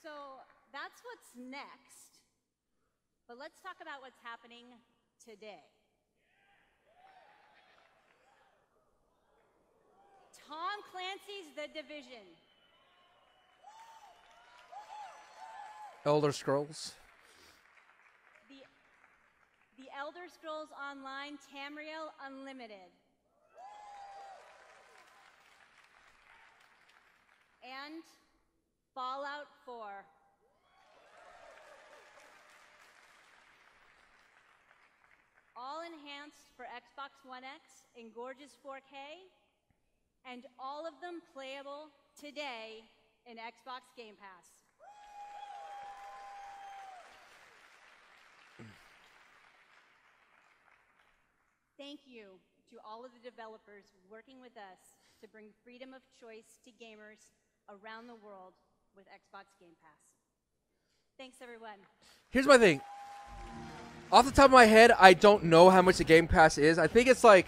So that's what's next, but let's talk about what's happening today. Tom Clancy's The Division. Elder Scrolls. The Elder Scrolls Online Tamriel Unlimited. And Fallout 4. All enhanced for Xbox One X in gorgeous 4K, and all of them playable today in Xbox Game Pass. Thank you to all of the developers working with us to bring freedom of choice to gamers around the world with Xbox Game Pass. Thanks, everyone. Here's my thing. Off the top of my head, I don't know how much the Game Pass is. I think it's like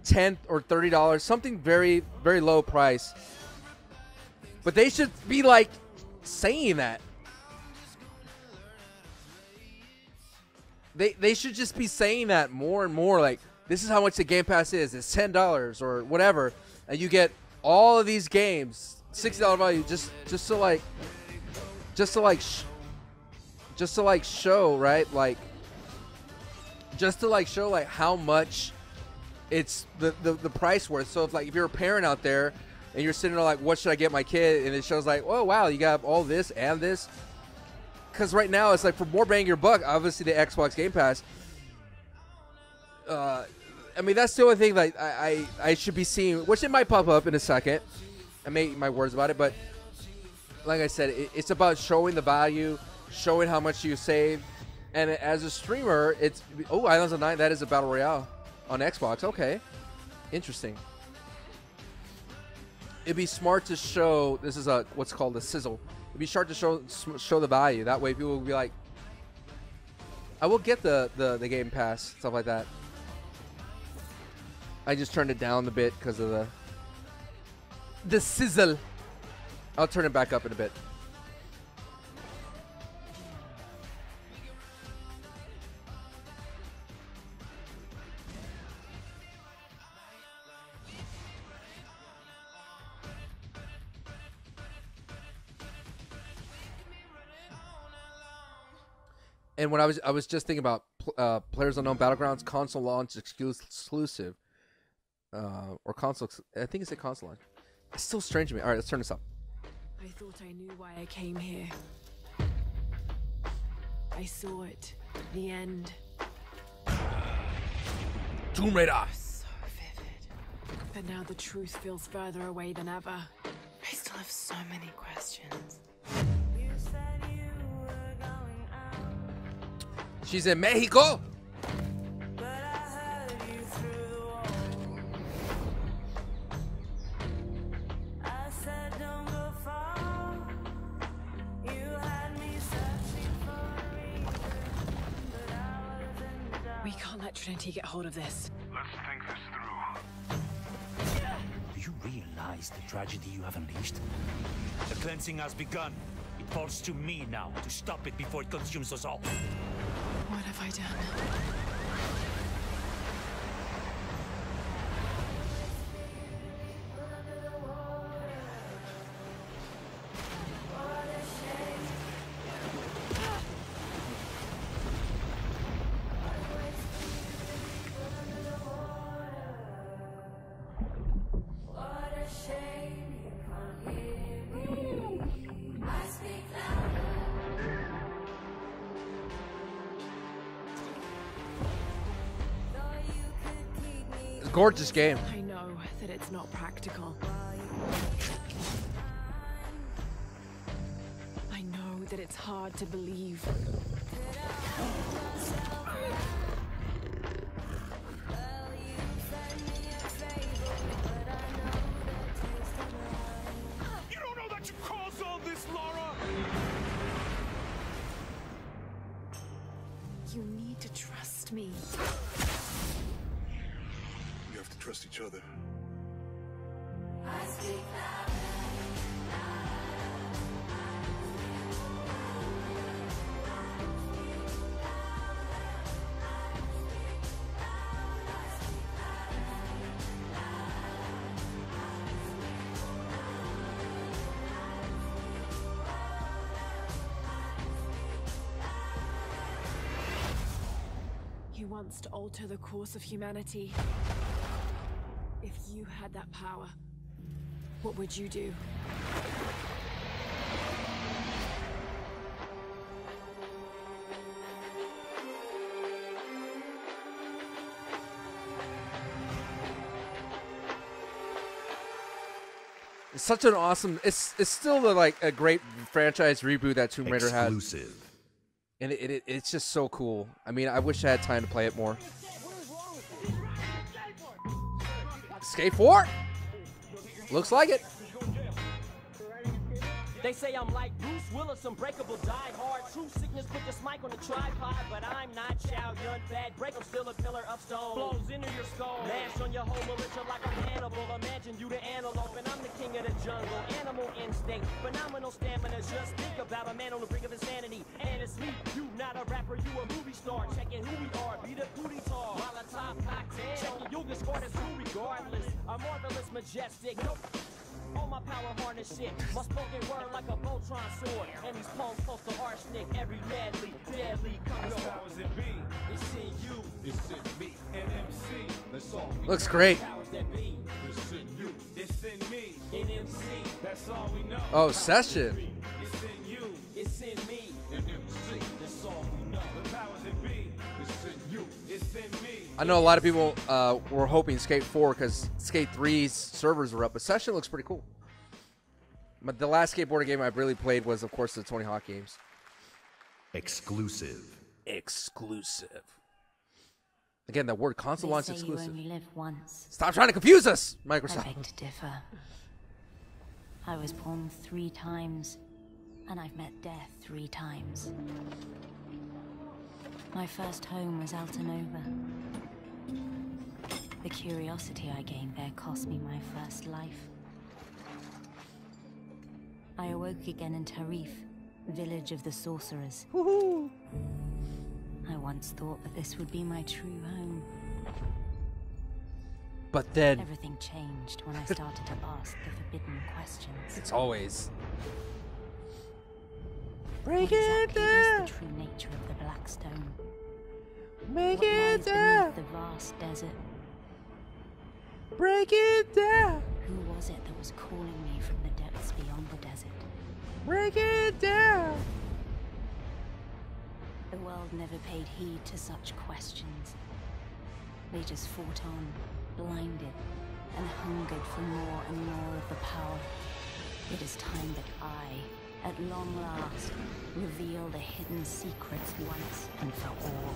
$10 or $30, something very, very low price. But they should be like saying that. They should just be saying that more and more. Like, this is how much the Game Pass is. It's $10 or whatever, and you get all of these games, $60 value, just to show, right? Like, just to like show like how much it's the price worth. So if you're a parent out there and you're sitting there like, what should I get my kid? And it shows like, oh wow, you got all this and this. Because right now it's like, for more bang your buck, obviously the Xbox Game Pass. I mean, that's the only thing that I should be seeing, which it might pop up in a second. I may eat my words about it, but like I said, it's about showing the value, showing how much you save. And as a streamer, it's, oh, Islands of Nine, that is a Battle Royale on Xbox. Okay. Interesting. It'd be smart to show, this is a what's called a sizzle. It'd be smart to show the value. That way people will be like, I will get the Game Pass, stuff like that. I just turned it down a bit because of the sizzle. I'll turn it back up in a bit. And when I was just thinking about PlayerUnknown's Battlegrounds console launch exclusive, or console, I think it's a console launch. It's still strange to me. All right, let's turn this up. I thought I knew why I came here. I saw it. The end. Tomb Raider. So vivid. But now the truth feels further away than ever. I still have so many questions. She's in Mexico. We can't let Trinity get hold of this. Let's think this through. recognize the tragedy you have unleashed? The cleansing has begun. It falls to me now to stop it before it consumes us all. What have I done? Gorgeous game. I know that it's not practical. I know that it's hard to believe. You don't know that you caused all this, Laura! You need to trust me. We have to trust each other. He wants to alter the course of humanity. If you had that power, what would you do? It's such an awesome. It's still like a great franchise reboot that Tomb Raider had. Exclusive. And it's just so cool. I mean, I wish I had time to play it more. Skate 4? Looks like it. They say I'm like Bruce Willis, unbreakable, die hard. True sickness, put this mic on the tripod. But I'm not Chow Yun Fat. Break, I'm still a pillar of stone. Blows into your skull. Mash on your whole militia like I'm Hannibal. Imagine you the antelope, and I'm the king of the jungle. Animal instinct, phenomenal stamina. Just think about a man on the brink of insanity. And it's me, you not a rapper, you a movie star. Checking who we are, be the booty tall. Molotov cocktail. Checking you'll get scored as who regardless. A marvelous, majestic. Nope. All my power harness shit. My spoken word like a Voltron sword. And these palms close to arsenic. Every deadly comes on. Powers that be. It's in you. It's in me. And MC. That's all. Looks great. Powers that be. It's in you. It's in me. In MC. That's all we know. Oh, Session. It's in you. It's in me. In MC. That's all we know. The powers that be. It's in you. It's in me. I know a lot of people were hoping Skate 4 because Skate 3's servers were up, but Session looks pretty cool. But the last skateboarding game I really played was, of course, the Tony Hawk games. Exclusive. Exclusive. Again, that word console launch exclusive. You only live once. Stop trying to confuse us, Microsoft. I beg to differ. I was born 3 times, and I've met death 3 times. My first home was Altanova. The curiosity I gained there cost me my first life. I awoke again in Tarif, village of the sorcerers. Woohoo! I once thought that this would be my true home. But then everything changed when I started to ask the forbidden questions. It's always. Break it down! What is the true nature of the Blackstone? Make what it lies down! beneath the vast desert? Break it down! Who was it that was calling me from the depths beyond the desert? Break it down! The world never paid heed to such questions. They just fought on, blinded, and hungered for more and more of the power. It is time that I, at long last, reveal the hidden secrets once and for all.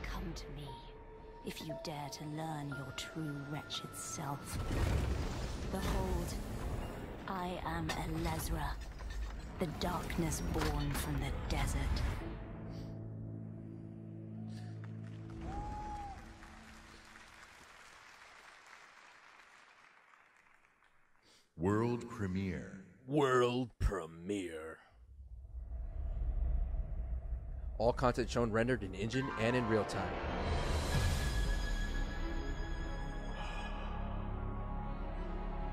Come to me, if you dare to learn your true wretched self. Behold, I am Elezra, the darkness born from the desert. World premiere. World premiere. All content shown rendered in engine and in real time.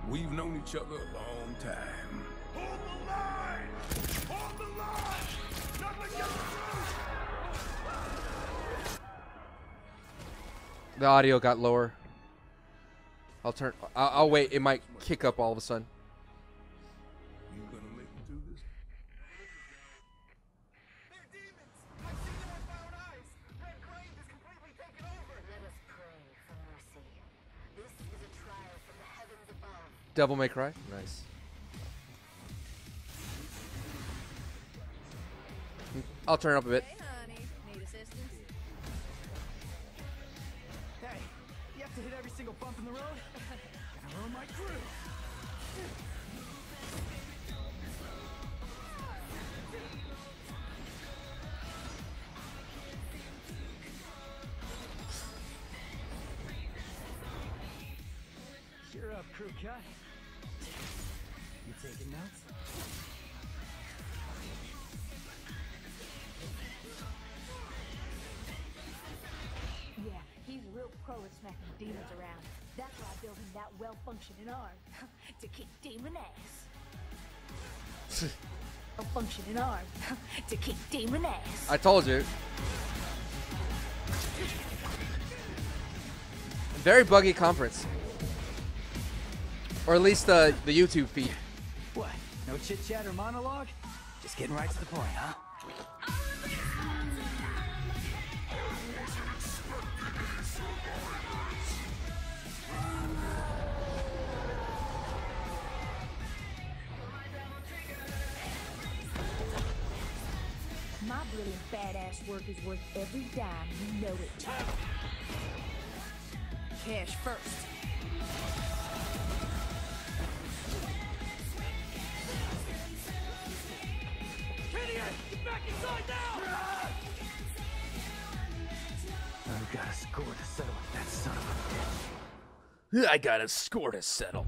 We've known each other a long time. Hold the line! Hold the line! Nothing gets through! The audio got lower. I'll wait. It might kick up all of a sudden. You gonna make it through this? They're demons! I've seen them with my own eyes! Red Grave is completely taken over! Let us pray for mercy. This is a trial from the heavens above. Devil May Cry. Nice. I'll turn it up a bit. Hey, honey. Need assistance? Hey, you have to hit every single bump in the road? Gonna ruin my crew! Cheer up, crew cut. You taking notes? Yeah, he's real pro at smacking demons around. That's why I built him that well-functioning arm. To kick demon ass. Well-functioning arm. To kick demon ass. I told you. Very buggy conference. Or at least the YouTube feed. What? No chit-chat or monologue? Just getting right to the point, huh? My brilliant badass work is worth every dime, you know it. Cash first. Get back inside now! I've got a score to settle with that son of a bitch. I got a score to settle.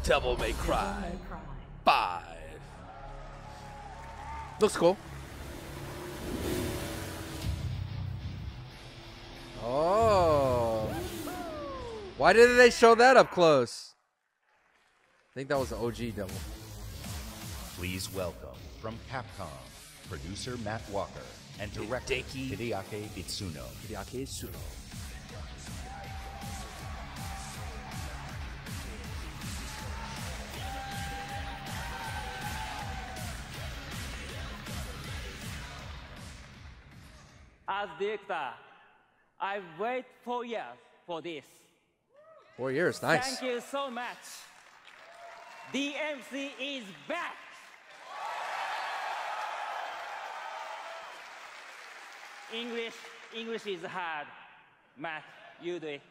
Devil May Cry 5. Looks cool. Oh. Why didn't they show that up close? I think that was the OG Devil. Please welcome, from Capcom, producer Matt Walker and director Hideaki Itsuno. Hideaki Itsuno. As director, I've waited 4 years for this. 4 years, nice. Thank you so much. DMC is back. English is hard. Matt, you do it.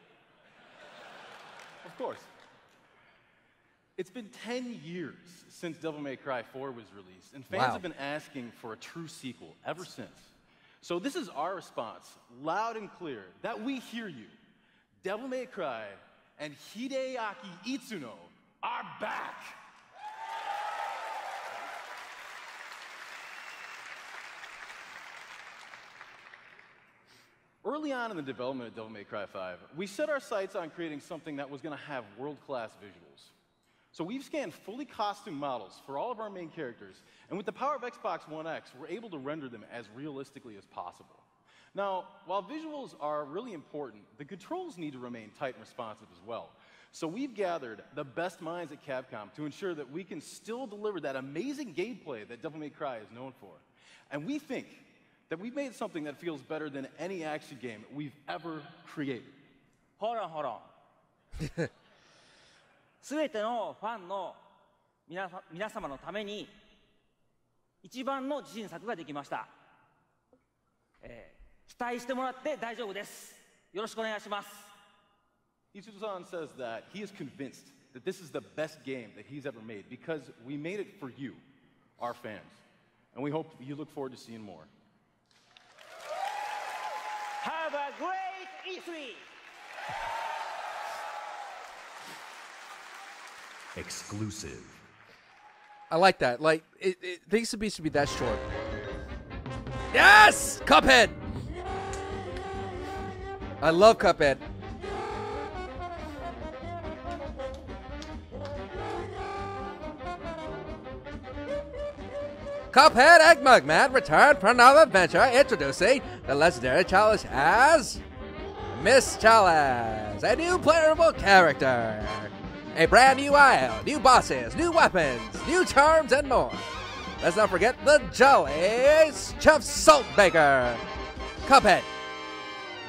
Of course. It's been 10 years since Devil May Cry 4 was released, and fans have been asking for a true sequel ever since. So this is our response, loud and clear, that we hear you. Devil May Cry and Hideaki Itsuno are back! Early on in the development of Devil May Cry 5, we set our sights on creating something that was going to have world-class visuals. So we've scanned fully costumed models for all of our main characters, and with the power of Xbox One X, we're able to render them as realistically as possible. Now, while visuals are really important, the controls need to remain tight and responsive as well. So we've gathered the best minds at Capcom to ensure that we can still deliver that amazing gameplay that Devil May Cry is known for. And we think that we've made something that feels better than any action game we've ever created. Hold on. すべてのファンの皆様のために一番の自信作ができました。期待してもらって大丈夫です。よろしくお願いします。Itsuno-san says that he is convinced that this is the best game that he's ever made because we made it for you, our fans. And we hope you look forward to seeing more. Have a great E3! Exclusive. I like that. Like, things should be that short. Yes! Cuphead! I love Cuphead. Cuphead Egg Mug Man returned for another adventure, introducing the legendary challenge as Miss Chalice, a new playable character, a brand new isle, new bosses, new weapons, new charms, and more. Let's not forget the Jolly Chef Salt Baker, Cuphead,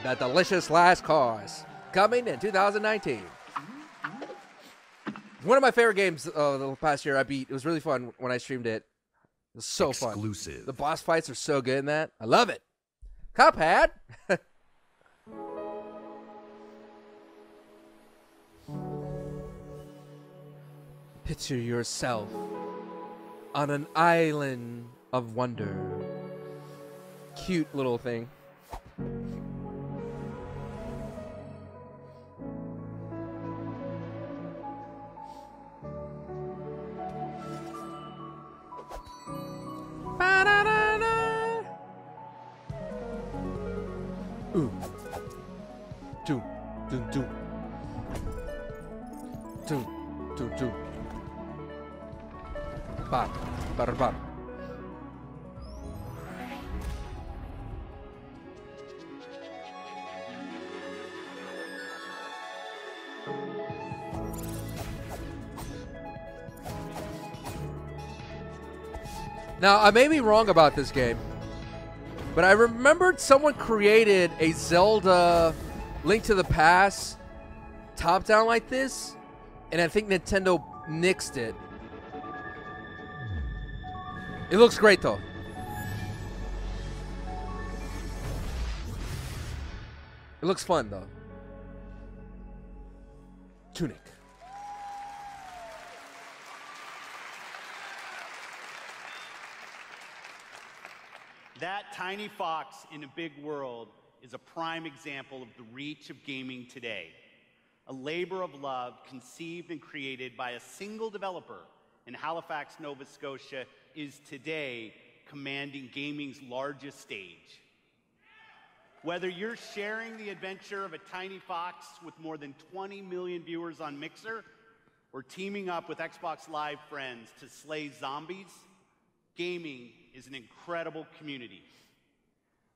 the delicious last course, coming in 2019. One of my favorite games the past year I beat. It was really fun when I streamed it. It was so Exclusive. fun. The boss fights are so good in that. I love it. Cuphead. Picture yourself on an island of wonder. Cute little thing. Ooh. Doom. Doom. Doom. Doom. Doom. Doom. Bop. Bop. Bop. Now, I may be wrong about this game, but I remembered someone created a Zelda Link to the Past top-down like this, and I think Nintendo nixed it. It looks great, though. It looks fun, though. Tunic. That tiny fox in a big world is a prime example of the reach of gaming today. A labor of love conceived and created by a single developer in Halifax, Nova Scotia, is today commanding gaming's largest stage. Whether you're sharing the adventure of a tiny fox with more than 20 million viewers on Mixer, or teaming up with Xbox Live friends to slay zombies, gaming is an incredible community.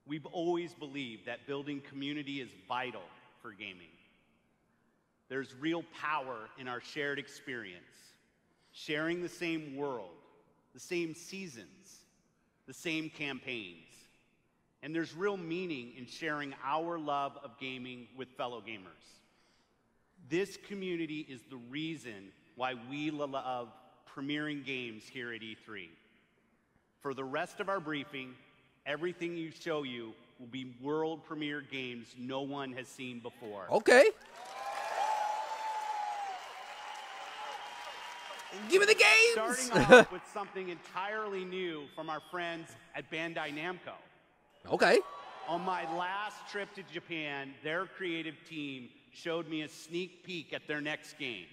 We've always believed that building community is vital for gaming. There's real power in our shared experience, sharing the same world, the same seasons, the same campaigns. And there's real meaning in sharing our love of gaming with fellow gamers. This community is the reason why we love premiering games here at E3. For the rest of our briefing, everything you show you will be world premiere games no one has seen before. Okay. Give me the games! Starting off with something entirely new from our friends at Bandai Namco. Okay. On my last trip to Japan, their creative team showed me a sneak peek at their next game.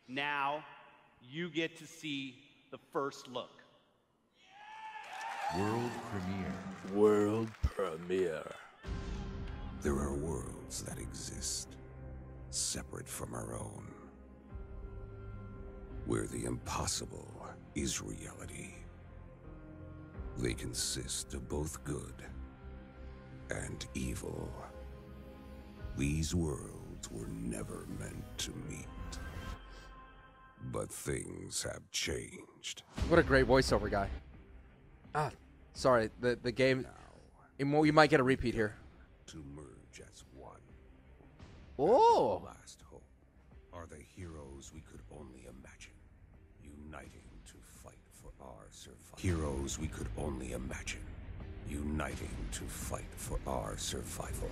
Now, you get to see the first look. World premiere. World premiere. There are worlds that exist, separate from our own, where the impossible is reality. They consist of both good and evil. These worlds were never meant to meet. But things have changed. What a great voiceover guy. Ah, sorry, the game, you might get a repeat here. To merge as one. Oh! The last hope are the heroes we could only imagine, uniting to fight for our survival. Heroes we could only imagine, uniting to fight for our survival.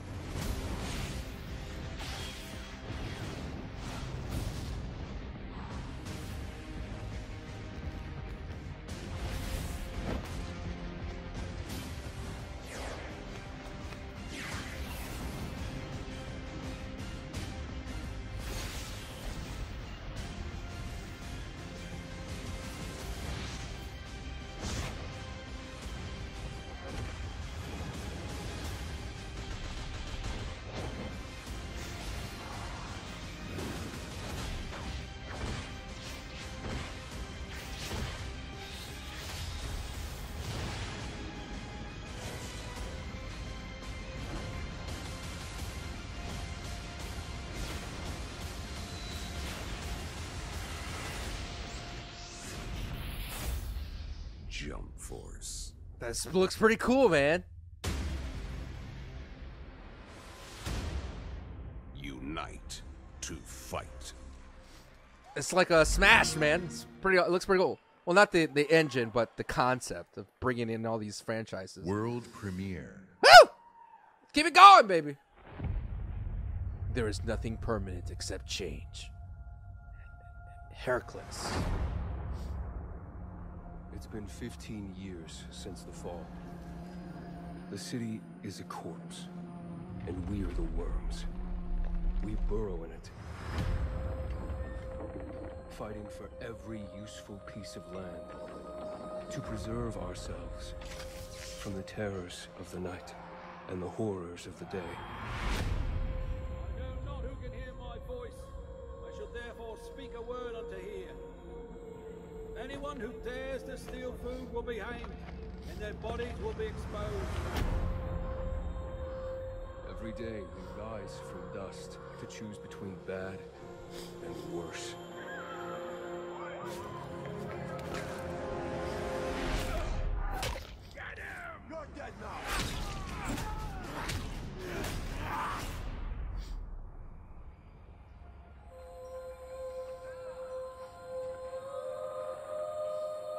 jump force. That looks pretty cool, man. Unite to fight. It's like a Smash, man. It's pretty. It looks pretty cool. Well, not the engine, but the concept of bringing in all these franchises. World premiere. Woo! Keep it going, baby. There is nothing permanent except change. Heracles. It's been 15 years since the fall. The city is a corpse, and we are the worms. We burrow in it, fighting for every useful piece of land to preserve ourselves from the terrors of the night and the horrors of the day. I know not who can hear my voice. I shall therefore speak a word unto here. Anyone who dares to steal food will be hanged, and their bodies will be exposed. Every day we rise from dust to choose between bad and worse. Get him! You're dead now!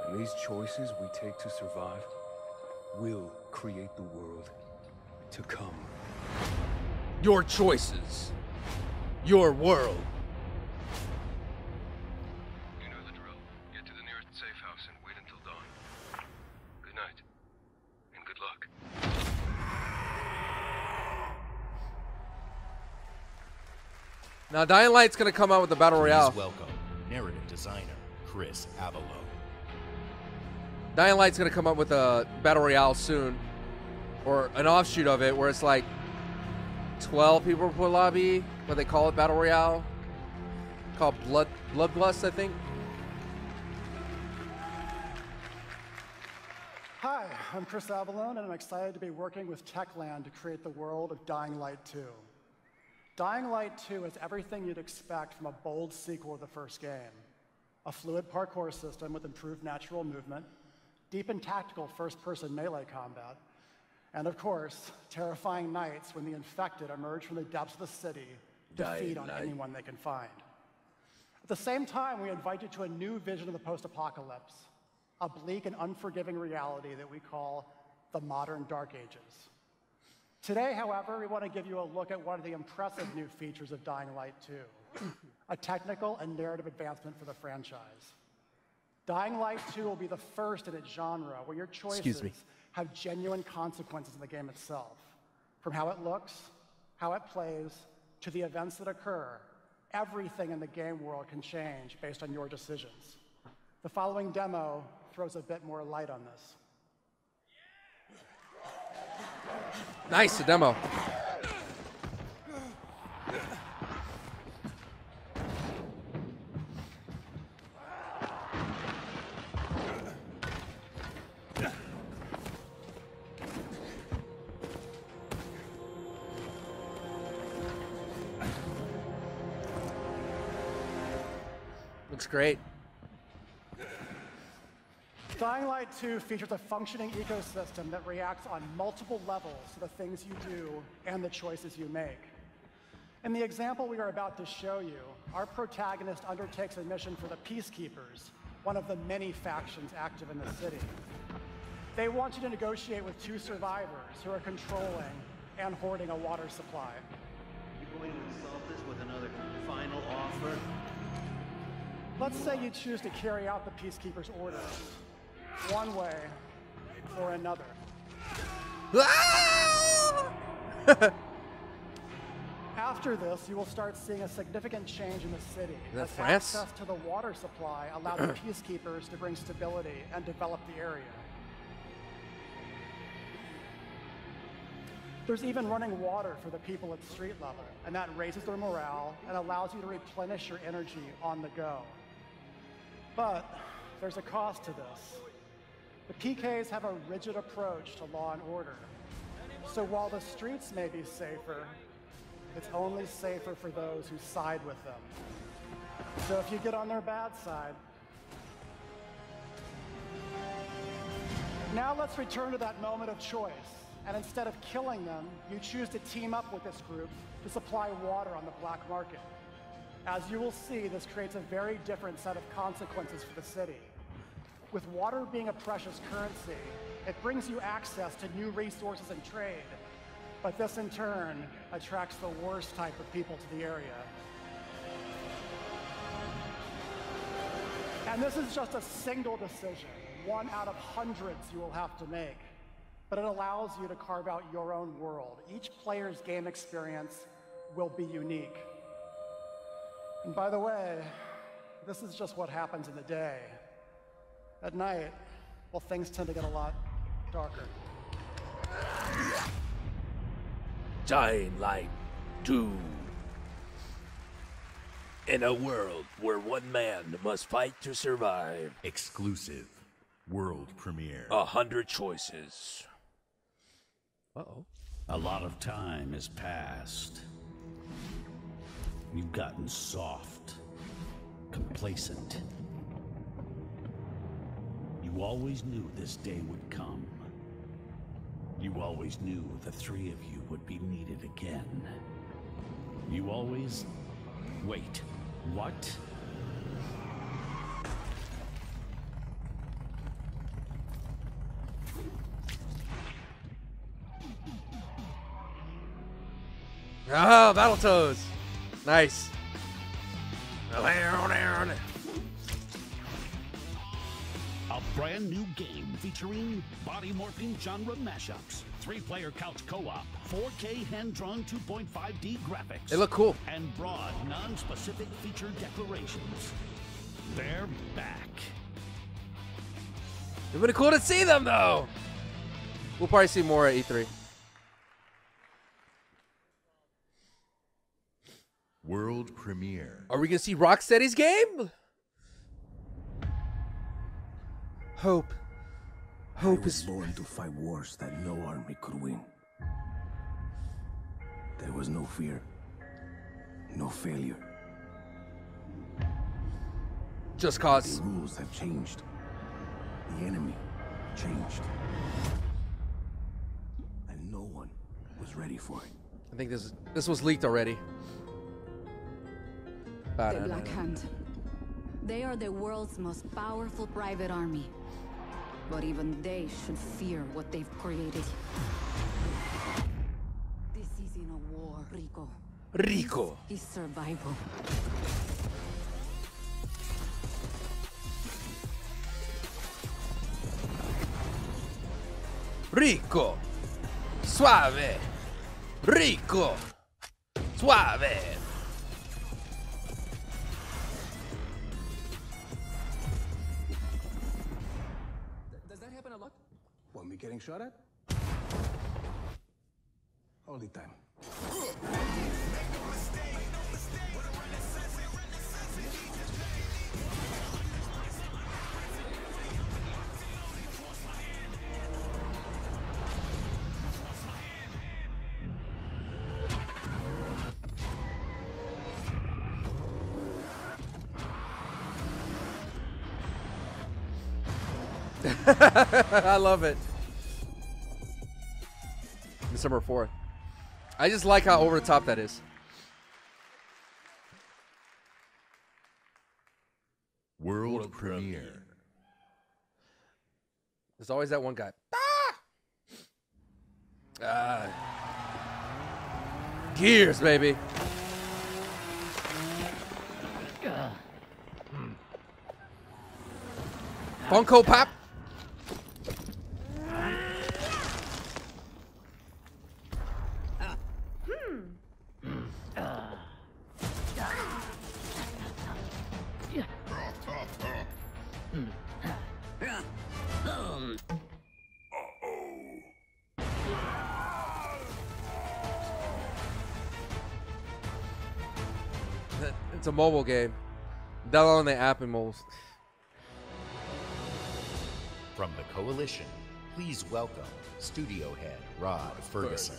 And these choices we take to survive will create the world to come. Your choices. Your world. You know the drill. Get to the nearest safe house and wait until dawn. Good night. And good luck. Now, Dying Light's gonna come out with the Battle Royale. Please welcome narrative designer Chris Avalo. Dying Light's gonna come up with a Battle Royale soon. Or an offshoot of it where it's like 12 people per lobby, what they call it, Battle Royale. Called Bloodlust, I think. Hi, I'm Chris Avalone, and I'm excited to be working with Techland to create the world of Dying Light 2. Dying Light 2 is everything you'd expect from a bold sequel to the first game. A fluid parkour system with improved natural movement, deep and tactical first-person melee combat, and of course, terrifying nights when the infected emerge from the depths of the city to feed on anyone they can find. At the same time, we invite you to a new vision of the post-apocalypse, a bleak and unforgiving reality that we call the modern Dark Ages. Today, however, we want to give you a look at one of the impressive new features of Dying Light 2, a technical and narrative advancement for the franchise. Dying Light 2 will be the first in its genre where your choices have genuine consequences in the game itself. From how it looks, how it plays, to the events that occur, everything in the game world can change based on your decisions. The following demo throws a bit more light on this. Nice, the demo. Looks great. Dying Light 2 features a functioning ecosystem that reacts on multiple levels to the things you do and the choices you make. In the example we are about to show you, our protagonist undertakes a mission for the Peacekeepers, one of the many factions active in the city. They want you to negotiate with two survivors who are controlling and hoarding a water supply. You going to insult us with another final offer? Let's say you choose to carry out the Peacekeepers' orders, one way or another. After this, you will start seeing a significant change in the city. Is that as France? access to the water supply allowed the Peacekeepers to bring stability and develop the area. There's even running water for the people at street level, and that raises their morale and allows you to replenish your energy on the go. But there's a cost to this. The PKs have a rigid approach to law and order. So while the streets may be safer, it's only safer for those who side with them. So if you get on their bad side, Now let's return to that moment of choice. And instead of killing them, you choose to team up with this group to supply water on the black market. As you will see, this creates a very different set of consequences for the city. With water being a precious currency, it brings you access to new resources and trade. But this, in turn, attracts the worst type of people to the area. And this is just a single decision, one out of hundreds you will have to make. But it allows you to carve out your own world. Each player's game experience will be unique. And by the way, this is just what happens in the day. At night, well, things tend to get a lot darker. Dying Light 2. In a world where one man must fight to survive. Exclusive. World premiere. 100 choices. Uh-oh. A lot of time has passed. You've gotten soft, complacent. You always knew this day would come. You always knew the three of you would be needed again. You always... Wait, what? Ah, Battletoads! Nice. A brand new game featuring body morphing genre mashups, 3-player couch co-op, 4K hand-drawn 2.5D graphics. They look cool. And broad, non-specific feature declarations. They're back. It would be cool to see them, though. We'll probably see more at E3. World premiere. Are we gonna see Rocksteady's game? Hope. Hope is born to fight wars that no army could win. There was no fear, no failure. Just cause. The rules have changed. The enemy changed. And no one was ready for it. I think this was leaked already. The Black Hand. They are the world's most powerful private army. But even they should fear what they've created. This isn't a war, Rico. Rico. This is survival. Rico. Suave. Rico. Suave. Want me getting shot at? Only time. I love it. December 4th. I just like how over the top that is. World premiere. There's always that one guy. Gears, baby. Funko Pop. It's a mobile game. Download the app and mobiles. From the Coalition, please welcome Studio Head Rod Ferguson.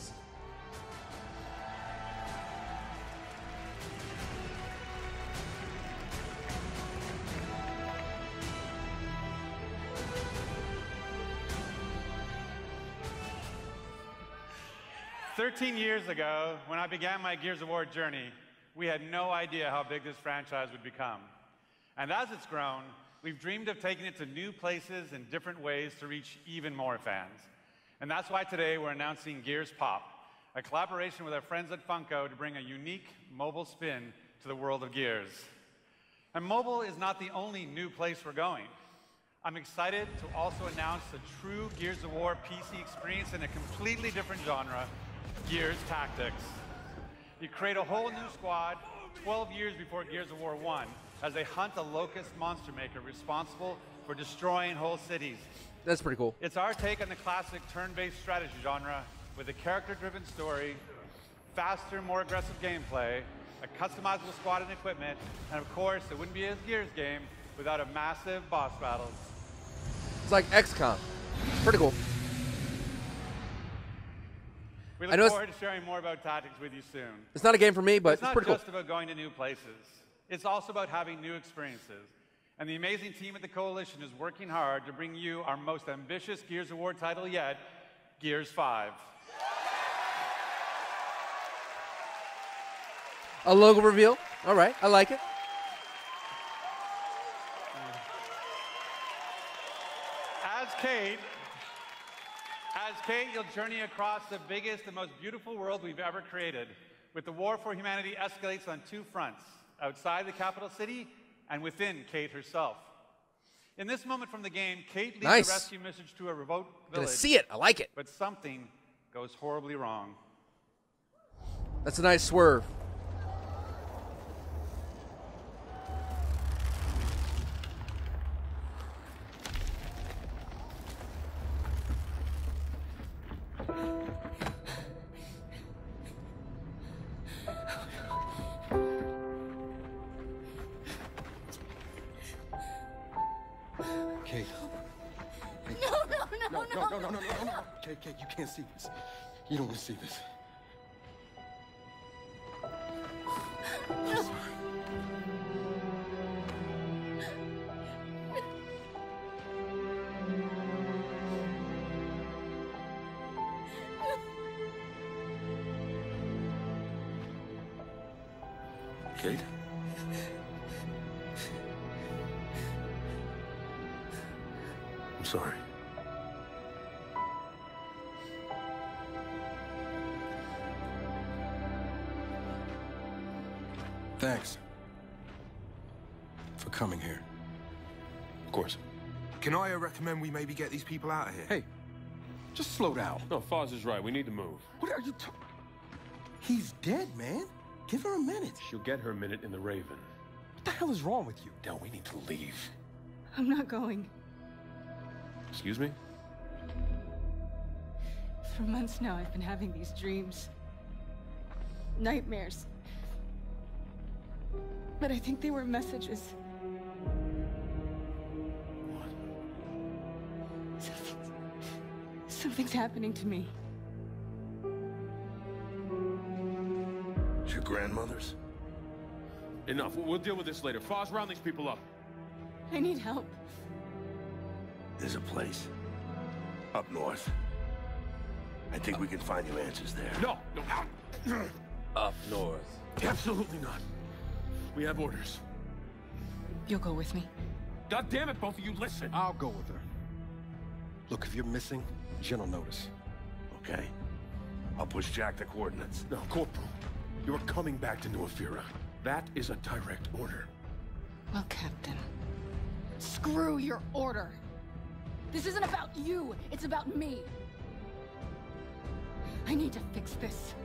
13 years ago, when I began my Gears of War journey, we had no idea how big this franchise would become. And as it's grown, we've dreamed of taking it to new places and different ways to reach even more fans. And that's why today we're announcing Gears Pop, a collaboration with our friends at Funko to bring a unique mobile spin to the world of Gears. And mobile is not the only new place we're going. I'm excited to also announce a true Gears of War PC experience in a completely different genre, Gears Tactics. You create a whole new squad 12 years before Gears of War 1 as they hunt a locust monster maker responsible for destroying whole cities. That's pretty cool. It's our take on the classic turn-based strategy genre with a character-driven story, faster, more aggressive gameplay, a customizable squad and equipment, and of course, it wouldn't be a Gears game without a massive boss battle. It's like XCOM. Pretty cool. We look forward to sharing more about Tactics with you soon. It's not a game for me, but it's not pretty cool. just about going to new places. It's also about having new experiences. And the amazing team at the Coalition is working hard to bring you our most ambitious Gears of War title yet, Gears 5. A logo reveal. All right, I like it. As Kate, you'll journey across the biggest and most beautiful world we've ever created, with the war for humanity escalates on two fronts, outside the capital city and within Kate herself. In this moment from the game, Kate leads a rescue message to a remote village. Gonna see it. I like it. But something goes horribly wrong. That's a nice swerve. Kate. No. Kate, you can't see this. You don't want to see this. I'm sorry. Kate? I'm sorry. Thanks for coming here. Of course. Can I recommend we maybe get these people out of here? Hey, just slow down. No, Foz is right. We need to move. What are you talking? He's dead, man. Give her a minute. She'll get her minute in the Raven. What the hell is wrong with you? Del, we need to leave. I'm not going. Excuse me? For months now, I've been having these dreams. Nightmares. But I think they were messages. What? Something's happening to me. It's your grandmother's? Enough. We'll deal with this later. Foz, round these people up. I need help. There's a place up north. I think we can find you answers there. No. Up north. Absolutely not. We have orders. You'll go with me. God damn it, both of you, listen. I'll go with her. Look, if you're missing, Jen will notice. Okay. I'll push Jack the coordinates. No, Corporal. You're coming back to New Ephira. That is a direct order. Well, Captain, screw your order. This isn't about you, it's about me. I need to fix this.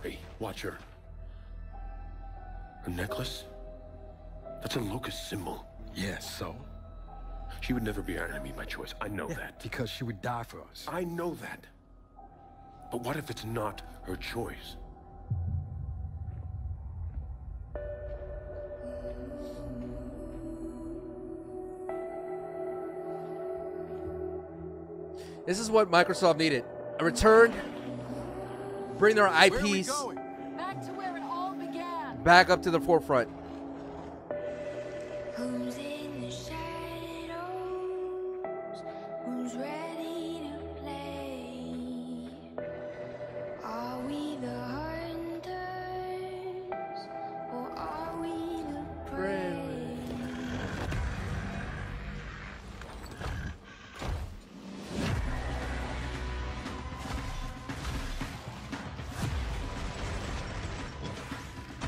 Hey, watch her. Her necklace? That's a locust symbol. Yes, so? She would never be our enemy by choice. I know that. Because she would die for us. I know that. But what if it's not her choice? This is what Microsoft needed. A return. Bring their IPs Back to where it all began. back up to the forefront. Who's in the shadows? Who's ready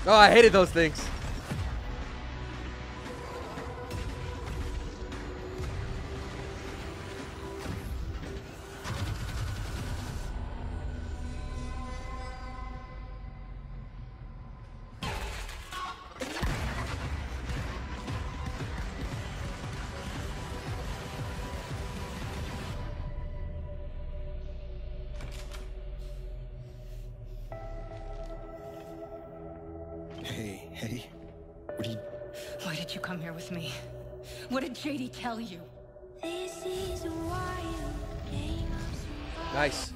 Oh, I hated those things. Hey, what are you... Why did you come here with me? What did JD tell you? This is a wild game of survival. Nice.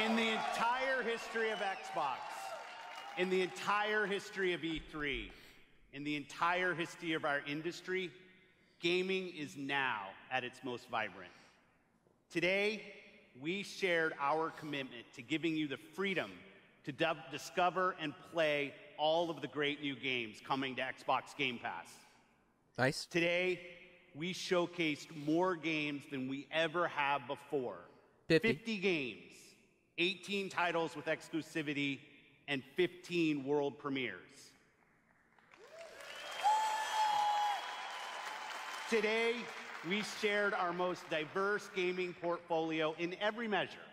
In the entire history of Xbox, in the entire history of E3, in the entire history of our industry, gaming is now at its most vibrant. Today, we shared our commitment to giving you the freedom to discover and play all of the great new games coming to Xbox Game Pass. Nice. Today, we showcased more games than we ever have before. 50 games, 18 titles with exclusivity, and 15 world premieres. Today, we shared our most diverse gaming portfolio in every measure,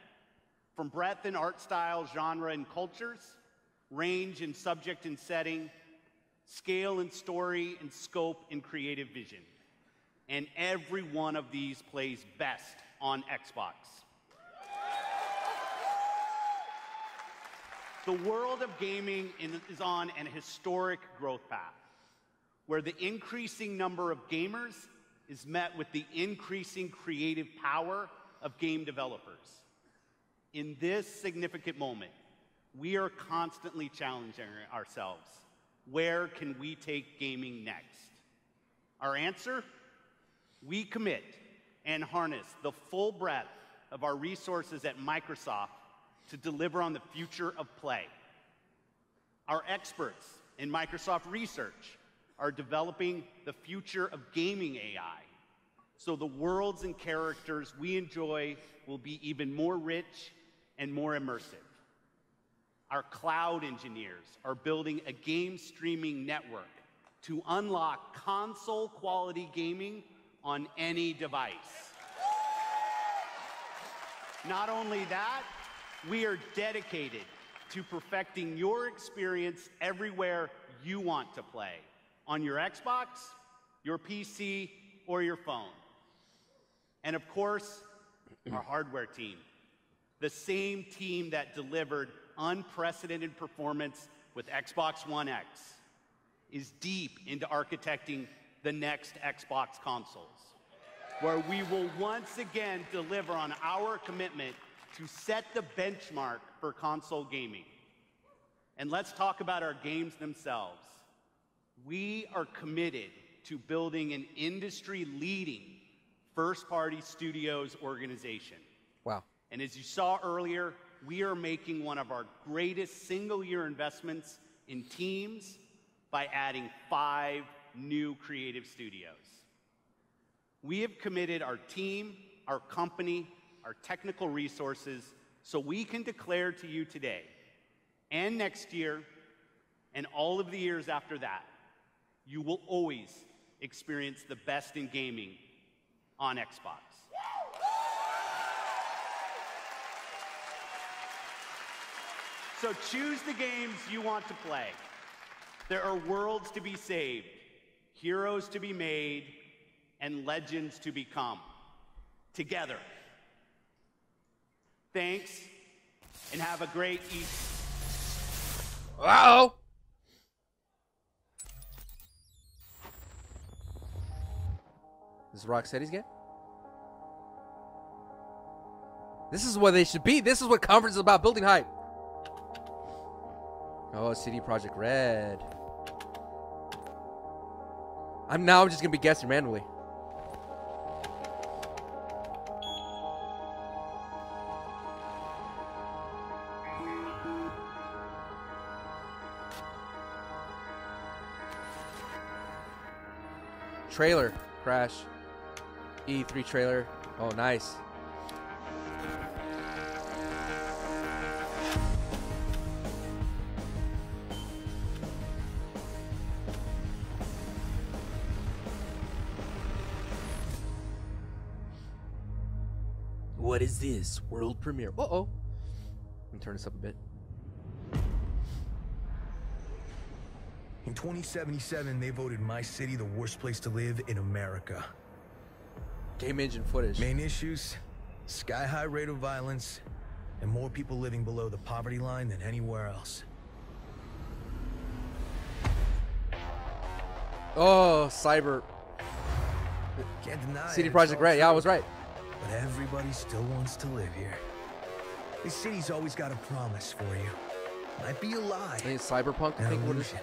from breadth in art style, genre, and cultures, range in subject and setting, scale and story, and scope and creative vision. And every one of these plays best on Xbox. The world of gaming is on an historic growth path, where the increasing number of gamers is met with the increasing creative power of game developers. In this significant moment, we are constantly challenging ourselves. Where can we take gaming next? Our answer? We commit and harness the full breadth of our resources at Microsoft to deliver on the future of play. Our experts in Microsoft Research are developing the future of gaming AI, so the worlds and characters we enjoy will be even more rich and more immersive. Our cloud engineers are building a game streaming network to unlock console-quality gaming on any device. Not only that, we are dedicated to perfecting your experience everywhere you want to play, on your Xbox, your PC, or your phone. And of course, our hardware team, the same team that delivered unprecedented performance with Xbox One X, is deep into architecting the next Xbox consoles, where we will once again deliver on our commitment to set the benchmark for console gaming. And let's talk about our games themselves. We are committed to building an industry-leading first-party studios organization. Wow. And as you saw earlier, we are making one of our greatest single-year investments in teams by adding 5 new creative studios. We have committed our team, our company, our technical resources, so we can declare to you today and next year and all of the years after that, you will always experience the best in gaming on Xbox. So choose the games you want to play. There are worlds to be saved, heroes to be made, and legends to become. Together. Thanks, and have a great evening. Uh-oh. This is Rocksteady's game? This is what they should be. This is what conference is about, building hype. Oh, CD Projekt Red. I'm just gonna be guessing randomly. Trailer. Crash. E3 trailer. Oh, nice. What is this? World premiere. Uh-oh. Let me turn this up a bit. In 2077, they voted my city the worst place to live in America. Game engine footage. Main issues, sky-high rate of violence, and more people living below the poverty line than anywhere else. Oh, Cyber. Can't deny CD it, Projekt it's all Red. Yeah, I true. was right. But everybody still wants to live here. This city's always got a promise for you. Might be a lie. I think it's Cyberpunk. I An think what it is. illusion.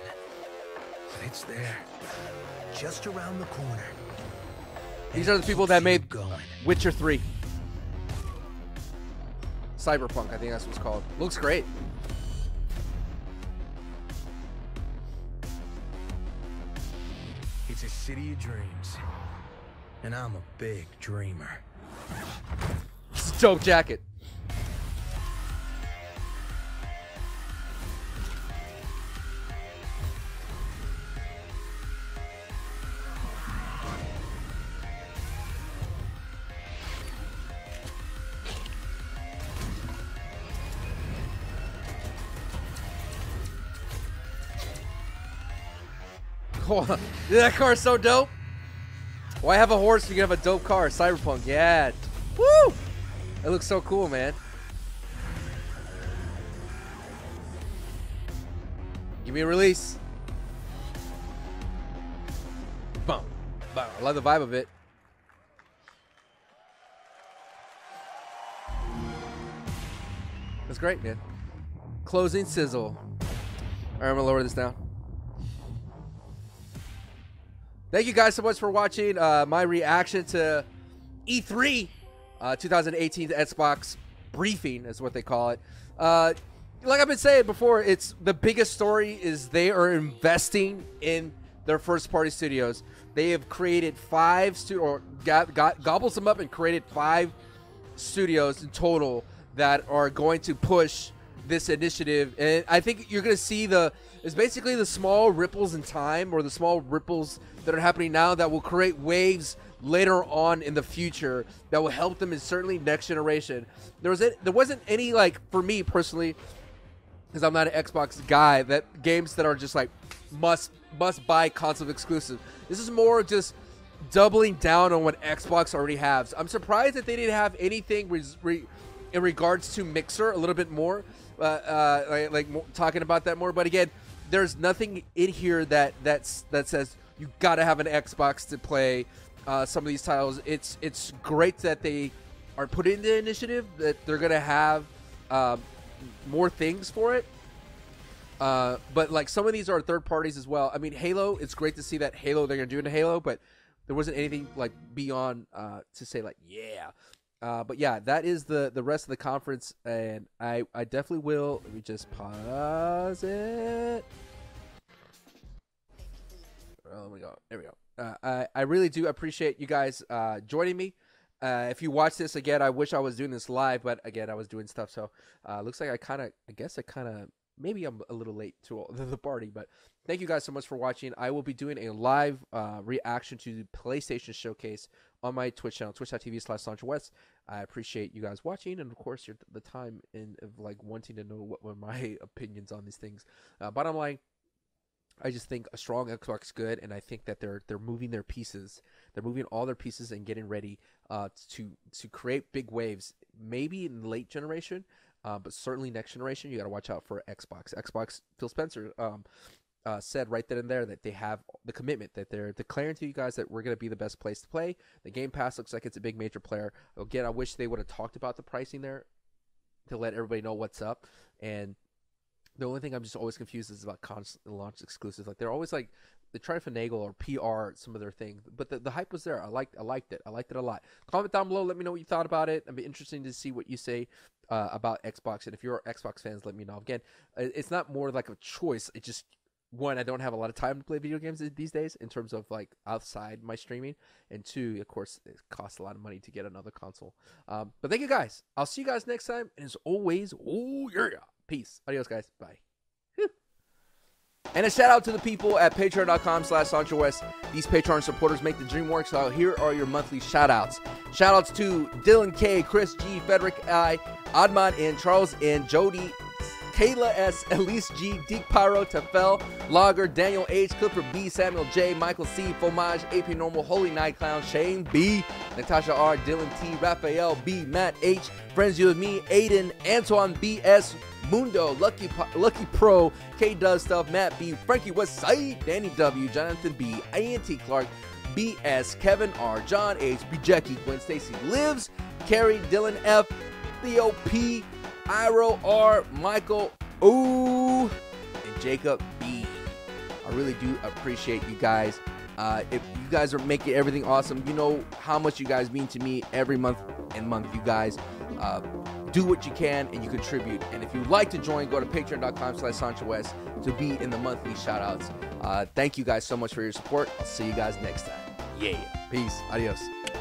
But it's there. Just around the corner. These are the people that made going. Witcher 3. Cyberpunk, I think that's what it's called. Looks great. It's a city of dreams. And I'm a big dreamer. It's a dope jacket. Dude, that car is so dope. Why have a horse if you can have a dope car? Cyberpunk, yeah. Woo! It looks so cool, man. Give me a release. Boom. Boom. I love the vibe of it. That's great, man. Closing sizzle. All right, I'm gonna lower this down. Thank you guys so much for watching my reaction to E3 2018 Xbox briefing is what they call it. Like I've been saying before, it's the biggest story is they are investing in their first party studios. They have created 5 gobbles them up and created 5 studios in total that are going to push this initiative. And I think you're going to see it's basically the small ripples in time, or the small ripples that are happening now that will create waves later on in the future that will help them in certainly next generation. There wasn't any, like, for me personally, because I'm not an Xbox guy, that games that are just like must buy console exclusive. This is more just doubling down on what Xbox already has. I'm surprised that they didn't have anything in regards to Mixer a little bit more, talking about that more. But again, there's nothing in here that says you got to have an Xbox to play some of these titles. It's great that they are putting the initiative, that they're gonna have more things for it. But like some of these are third parties as well. I mean, Halo, it's great to see that Halo, they're gonna do into Halo, but there wasn't anything like beyond to say like, yeah. But yeah, that is the rest of the conference, and I definitely will. Let me just pause it. Let me go. There we go. I really do appreciate you guys joining me. If you watch this again, I wish I was doing this live, but again, I was doing stuff, so looks like maybe I'm a little late to the party, but thank you guys so much for watching. I will be doing a live reaction to the PlayStation Showcase on my Twitch channel, twitch.tv/SanchoWest. I appreciate you guys watching, and of course, the time of like wanting to know what were my opinions on these things. Bottom line, I just think a strong Xbox is good, and I think that they're moving their pieces. They're moving all their pieces and getting ready to create big waves. Maybe in late generation, but certainly next generation, you got to watch out for Xbox. Phil Spencer said right then and there that they have the commitment, that they're declaring to you guys that we're going to be the best place to play. The Game Pass looks like it's a big major player. Again, I wish they would have talked about the pricing there to let everybody know what's up. And the only thing I'm just always confused is about constant launch exclusives. Like they're always like they try to finagle or PR some of their things, but the hype was there. I liked it. I liked it a lot. Comment down below. Let me know what you thought about it. It'd be interesting to see what you say about Xbox. And if you're Xbox fans, let me know. Again, it's not more like a choice. It just one, I don't have a lot of time to play video games these days in terms of like outside my streaming, and two, of course, it costs a lot of money to get another console. But thank you guys. I'll see you guys next time, and as always, oh yeah, peace, adios, guys, bye. Whew. And a shout out to the people at patreon.com/SanchoWest. These Patreon supporters make the dream work. So here are your monthly shout outs. Shout outs to Dylan K, Chris G, Frederick I, Adman N, Charles N, Jody, Kayla S, Elise G, Deke Pyro, Tefel, Logger, Daniel H, Clipper B, Samuel J, Michael C, Fromage, AP Normal, Holy Night Clown, Shane B, Natasha R, Dylan T, Raphael B, Matt H, Friends You With Me, Aiden, Antoine BS, Mundo, Lucky Pro, K Does Stuff, Matt B, Frankie Westside, Danny W, Jonathan B, A.N.T. Clark, BS, Kevin R, John H, B, Jackie, Gwen Stacy Lives, Carrie, Dylan F, Theo P, Iro R, Michael O, and Jacob B. I really do appreciate you guys. If you guys are making everything awesome, you know how much you guys mean to me every month. You guys do what you can and you contribute. And if you'd like to join, go to patreon.com/SanchoWest to be in the monthly shoutouts. Thank you guys so much for your support. I'll see you guys next time. Yeah. Peace. Adios.